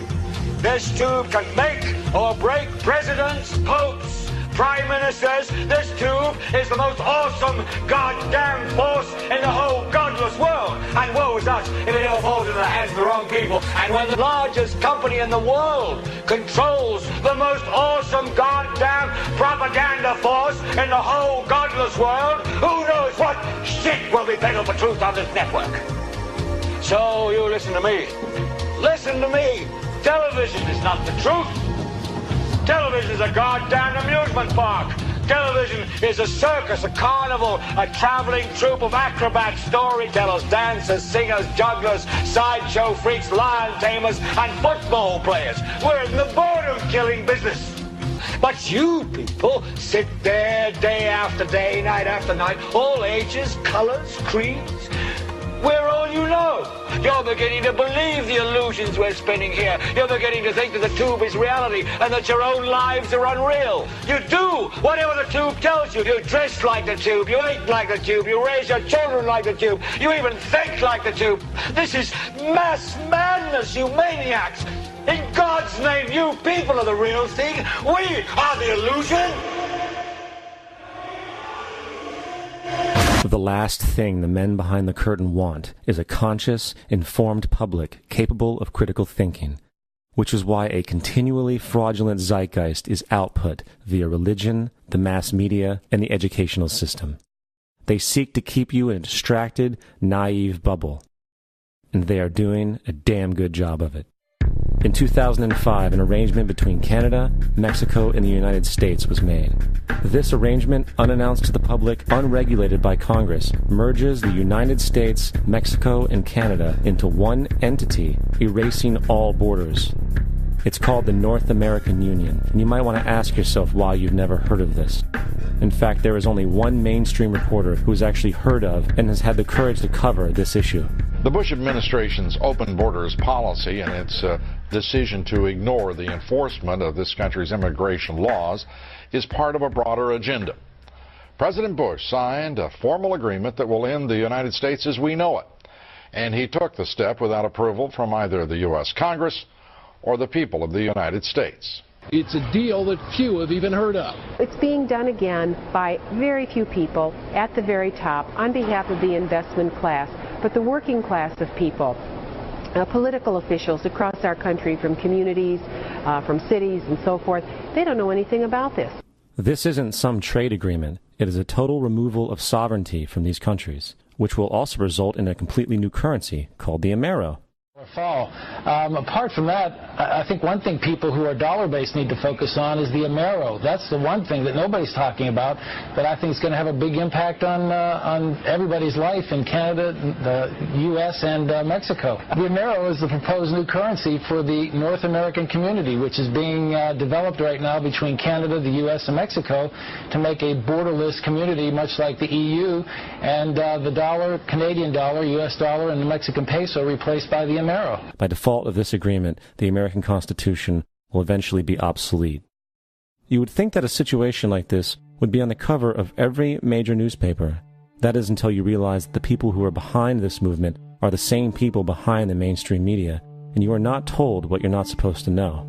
This tube can make or break presidents, popes, prime ministers. This tube is the most awesome goddamn force in the whole goddamn godless world. And woe is us if it ever falls into the hands of the wrong people. And when the largest company in the world controls the most awesome goddamn propaganda force in the whole godless world, who knows what shit will be peddled for truth on this network. So you listen to me. Listen to me. Television is not the truth. Television is a goddamn amusement park. Television is a circus, a carnival, a traveling troupe of acrobats, storytellers, dancers, singers, jugglers, sideshow freaks, lion tamers, and football players. We're in the boredom-killing business. But you people sit there day after day, night after night, all ages, colors, creeds. We're all you know. You're beginning to believe the illusions we're spinning here. You're beginning to think that the tube is reality and that your own lives are unreal. You do whatever the tube tells you. You dress like the tube. You eat like the tube. You raise your children like the tube. You even think like the tube. This is mass madness, you maniacs. In God's name, you people are the real thing. We are the illusion. The last thing the men behind the curtain want is a conscious, informed public capable of critical thinking, which is why a continually fraudulent zeitgeist is output via religion, the mass media, and the educational system. They seek to keep you in a distracted, naive bubble, and they are doing a damn good job of it. In 2005, an arrangement between Canada, Mexico, and the United States was made. This arrangement, unannounced to the public, unregulated by Congress, merges the United States, Mexico, and Canada into one entity, erasing all borders. It's called the North American Union, and you might want to ask yourself why you've never heard of this. In fact, there is only one mainstream reporter who has actually heard of and has had the courage to cover this issue. The Bush administration's open borders policy and its decision to ignore the enforcement of this country's immigration laws is part of a broader agenda. President Bush signed a formal agreement that will end the United States as we know it, and he took the step without approval from either the U.S. Congress or the people of the United States. It's a deal that few have even heard of. It's being done again by very few people at the very top on behalf of the investment class, but the working class of people, political officials across our country, from communities, from cities and so forth, they don't know anything about this. This isn't some trade agreement. It is a total removal of sovereignty from these countries, which will also result in a completely new currency called the Amero. Fall. Apart from that, I think one thing people who are dollar-based need to focus on is the Amero. That's the one thing that nobody's talking about, but I think is going to have a big impact on everybody's life in Canada, the U.S., and Mexico. The Amero is the proposed new currency for the North American community, which is being developed right now between Canada, the U.S., and Mexico to make a borderless community, much like the EU, and the dollar, Canadian dollar, U.S. dollar, and the Mexican peso replaced by the Amero. By default of this agreement, the American Constitution will eventually be obsolete. You would think that a situation like this would be on the cover of every major newspaper. That is until you realize that the people who are behind this movement are the same people behind the mainstream media, and you are not told what you're not supposed to know.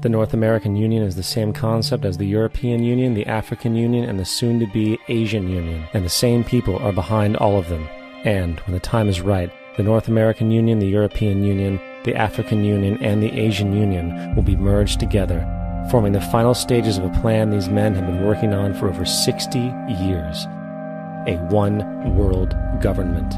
The North American Union is the same concept as the European Union, the African Union, and the soon-to-be Asian Union, and the same people are behind all of them. And, when the time is right, the North American Union, the European Union, the African Union, and the Asian Union will be merged together, forming the final stages of a plan these men have been working on for over 60 years. A one-world government.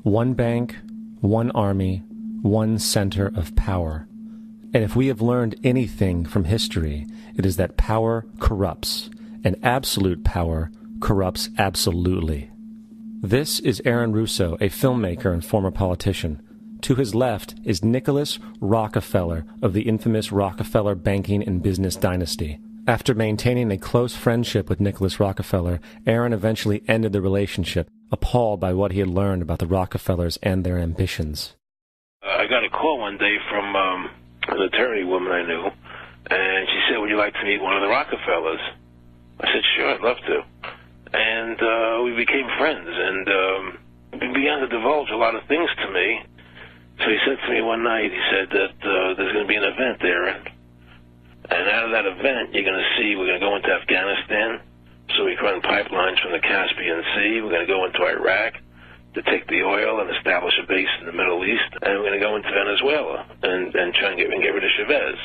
One bank, one army, one center of power. And if we have learned anything from history, it is that power corrupts, and absolute power corrupts absolutely. This is Aaron Russo, a filmmaker and former politician. To his left is Nicholas Rockefeller of the infamous Rockefeller banking and business dynasty. After maintaining a close friendship with Nicholas Rockefeller, Aaron eventually ended the relationship, appalled by what he had learned about the Rockefellers and their ambitions. I got a call one day from an attorney woman I knew, and she said, would you like to meet one of the Rockefellers? I said, sure, I'd love to. And we became friends, and he began to divulge a lot of things to me. So he said to me one night, he said that there's going to be an event there, and out of that event, you're going to see we're going to go into Afghanistan, so we can run pipelines from the Caspian Sea. We're going to go into Iraq to take the oil and establish a base in the Middle East, and we're going to go into Venezuela and try and get rid of Chavez.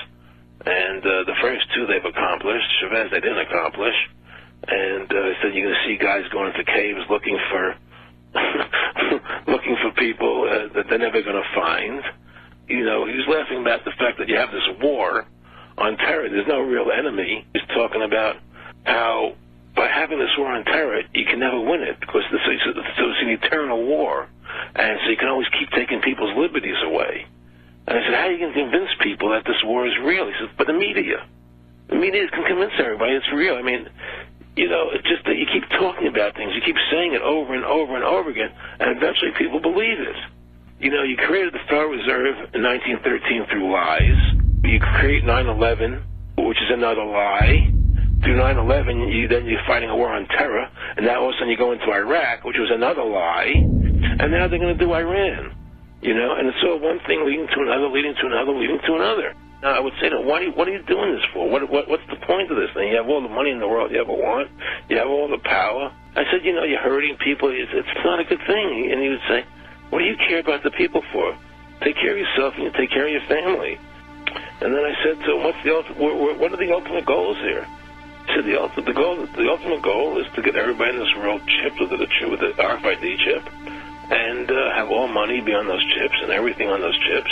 And the first two they've accomplished. Chavez they didn't accomplish. And he said you're going to see guys going into caves looking for looking for people that they're never going to find. You know, he was laughing about the fact that you have this war on terror. There's no real enemy. He's talking about how by having this war on terror, you can never win it because it's an eternal war. And so you can always keep taking people's liberties away. And I said, how are you going to convince people that this war is real? He said, but the media can convince everybody it's real. I mean, you know, it's just that you keep talking about things. You keep saying it over and over and over again, and eventually people believe it. You know, you created the Federal Reserve in 1913 through lies. You create 9/11, which is another lie. Through 9/11, then you're fighting a war on terror, and now all of a sudden you go into Iraq, which was another lie, and now they're going to do Iran. You know, and it's all one thing leading to another, leading to another, leading to another. Now, I would say, what are you doing this for? What's the point of this thing? You have all the money in the world you ever want. You have all the power. I said, you know, you're hurting people. It's not a good thing. And he would say, what do you care about the people for? Take care of yourself and you take care of your family. And then I said to him, what are the ultimate goals here? He said, the ultimate goal is to get everybody in this world chipped with the RFID chip and have all money be on those chips and everything on those chips.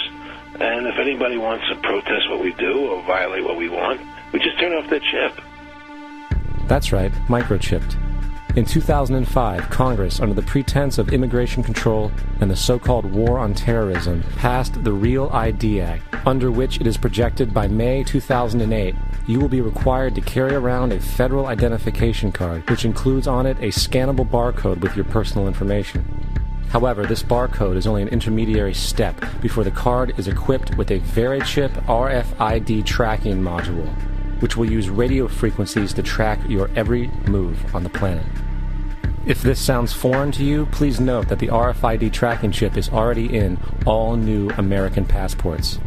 And if anybody wants to protest what we do or violate what we want, we just turn off their chip. That's right, microchipped. In 2005, Congress, under the pretense of immigration control and the so-called war on terrorism, passed the Real ID Act, under which it is projected by May 2008, you will be required to carry around a federal identification card, which includes on it a scannable barcode with your personal information. However, this barcode is only an intermediary step before the card is equipped with a VeriChip RFID tracking module, which will use radio frequencies to track your every move on the planet. If this sounds foreign to you, please note that the RFID tracking chip is already in all new American passports.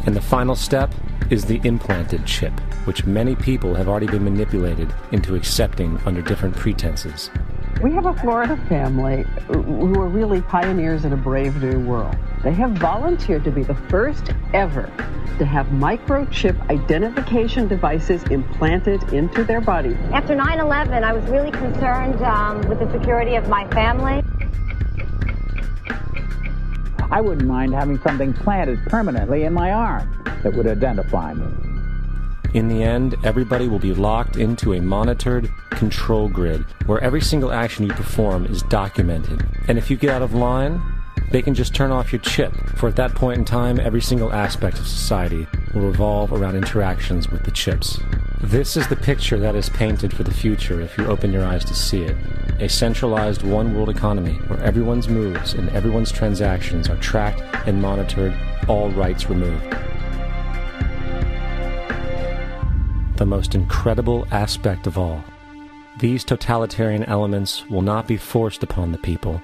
And the final step is the implanted chip, which many people have already been manipulated into accepting under different pretenses. We have a Florida family who are really pioneers in a brave new world. They have volunteered to be the first ever to have microchip identification devices implanted into their body. After 9/11, I was really concerned with the security of my family. I wouldn't mind having something planted permanently in my arm that would identify me. In the end, everybody will be locked into a monitored control grid where every single action you perform is documented. And if you get out of line, they can just turn off your chip, for at that point in time, every single aspect of society will revolve around interactions with the chips. This is the picture that is painted for the future if you open your eyes to see it. A centralized one-world economy where everyone's moves and everyone's transactions are tracked and monitored, all rights removed. The most incredible aspect of all. These totalitarian elements will not be forced upon the people.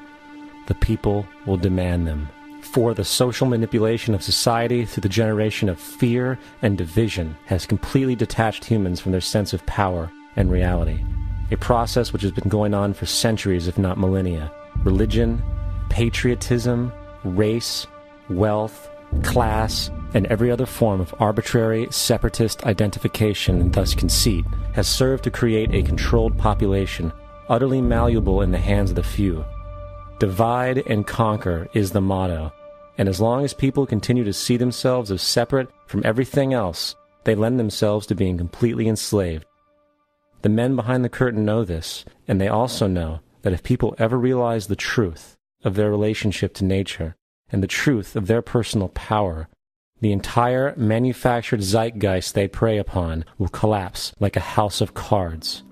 The people will demand them. For the social manipulation of society through the generation of fear and division has completely detached humans from their sense of power and reality. A process which has been going on for centuries, if not millennia. Religion, patriotism, race, wealth, class, and every other form of arbitrary, separatist identification and thus conceit has served to create a controlled population, utterly malleable in the hands of the few. Divide and conquer is the motto, and as long as people continue to see themselves as separate from everything else, they lend themselves to being completely enslaved. The men behind the curtain know this, and they also know that if people ever realize the truth of their relationship to nature and the truth of their personal power, the entire manufactured zeitgeist they prey upon will collapse like a house of cards.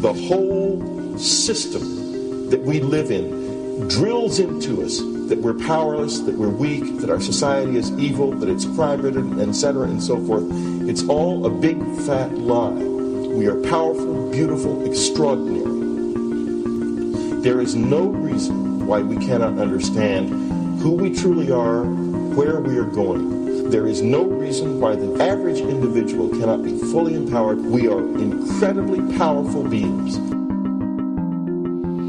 The whole system that we live in drills into us that we're powerless, that we're weak, that our society is evil, that it's crime-ridden, etc., and so forth. It's all a big, fat lie. We are powerful, beautiful, extraordinary. There is no reason why we cannot understand who we truly are, where we are going. There is no reason why the average individual cannot be fully empowered. We are incredibly powerful beings.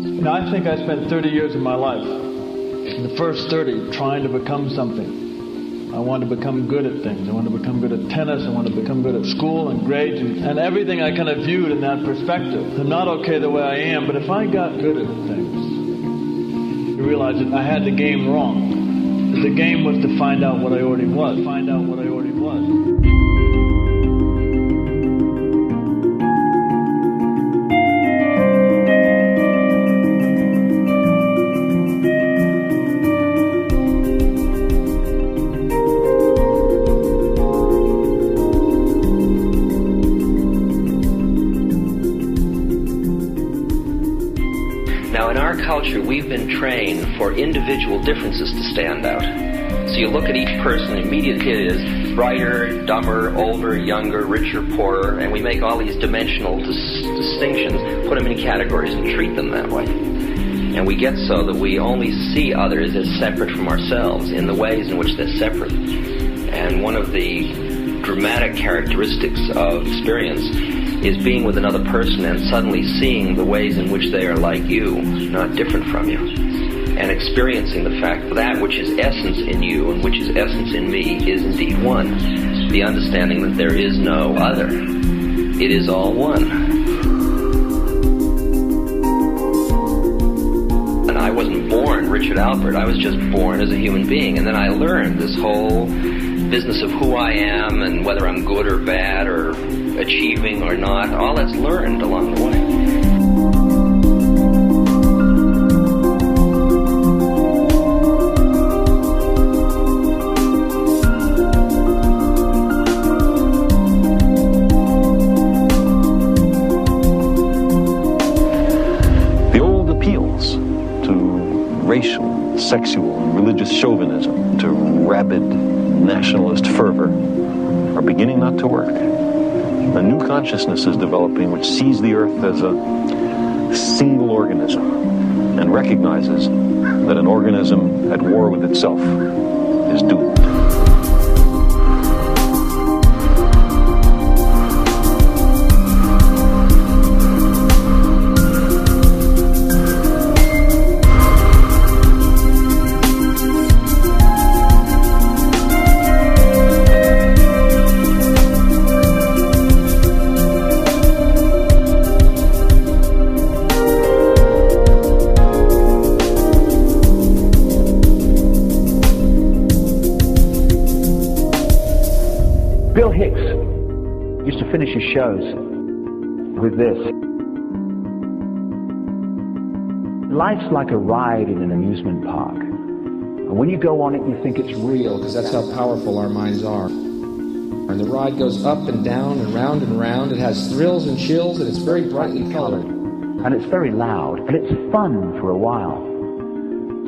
You know, I think I spent 30 years of my life, in the first 30, trying to become something. I wanted to become good at things. I wanted to become good at tennis. I wanted to become good at school and grades and everything I kind of viewed in that perspective. I'm not okay the way I am, but if I got good at things, you realize that I had the game wrong. The game was to find out what I already was. Find out what I already was. Culture, we've been trained for individual differences to stand out. So you look at each person, immediately it is brighter, dumber, older, younger, richer, poorer, and we make all these dimensional distinctions, put them in categories and treat them that way. And we get so that we only see others as separate from ourselves in the ways in which they're separate. And one of the dramatic characteristics of experience is being with another person and suddenly seeing the ways in which they are like you, not different from you, and experiencing the fact that that which is essence in you and which is essence in me is indeed one. The understanding that there is no other. It is all one. And I wasn't born Richard Alpert. I was just born as a human being. And then I learned this whole business of who I am and whether I'm good or bad or achieving or not. All that's learned along the way. The old appeals to racial, sexual, and religious chauvinism, to rabid nationalist fervor, are beginning not to work. A new consciousness is developing which sees the earth as a single organism and recognizes that an organism at war with itself is doomed. Finish his shows with this. Life's like a ride in an amusement park. And when you go on it, you think it's real, because that's how powerful our minds are. And the ride goes up and down and round and round. It has thrills and chills, and it's very brightly colored. And it's very loud, and it's fun for a while.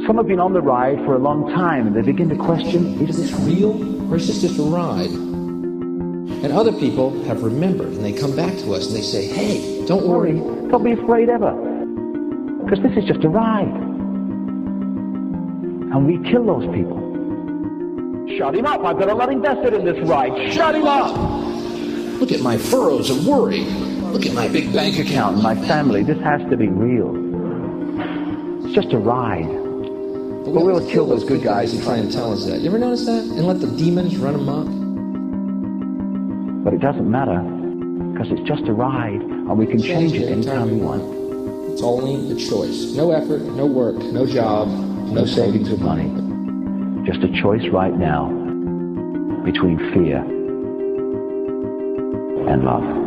Some have been on the ride for a long time, and they begin to question, is this real, or is this just a ride? And other people have remembered, and they come back to us and they say, hey, don't worry. Don't be afraid ever. Because this is just a ride. And we kill those people. Shut him up. I've got a lot invested in this ride. Shut him up. Look at my furrows of worry. Look at my big bank account. My family. This has to be real. It's just a ride. But we'll kill those good guys and try and tell us that. You ever notice that? And let the demons run amok? But it doesn't matter, because it's just a ride, and we can change it anytime we want. It's only a choice. No effort, no work, no job, no savings of money. Just a choice right now between fear and love.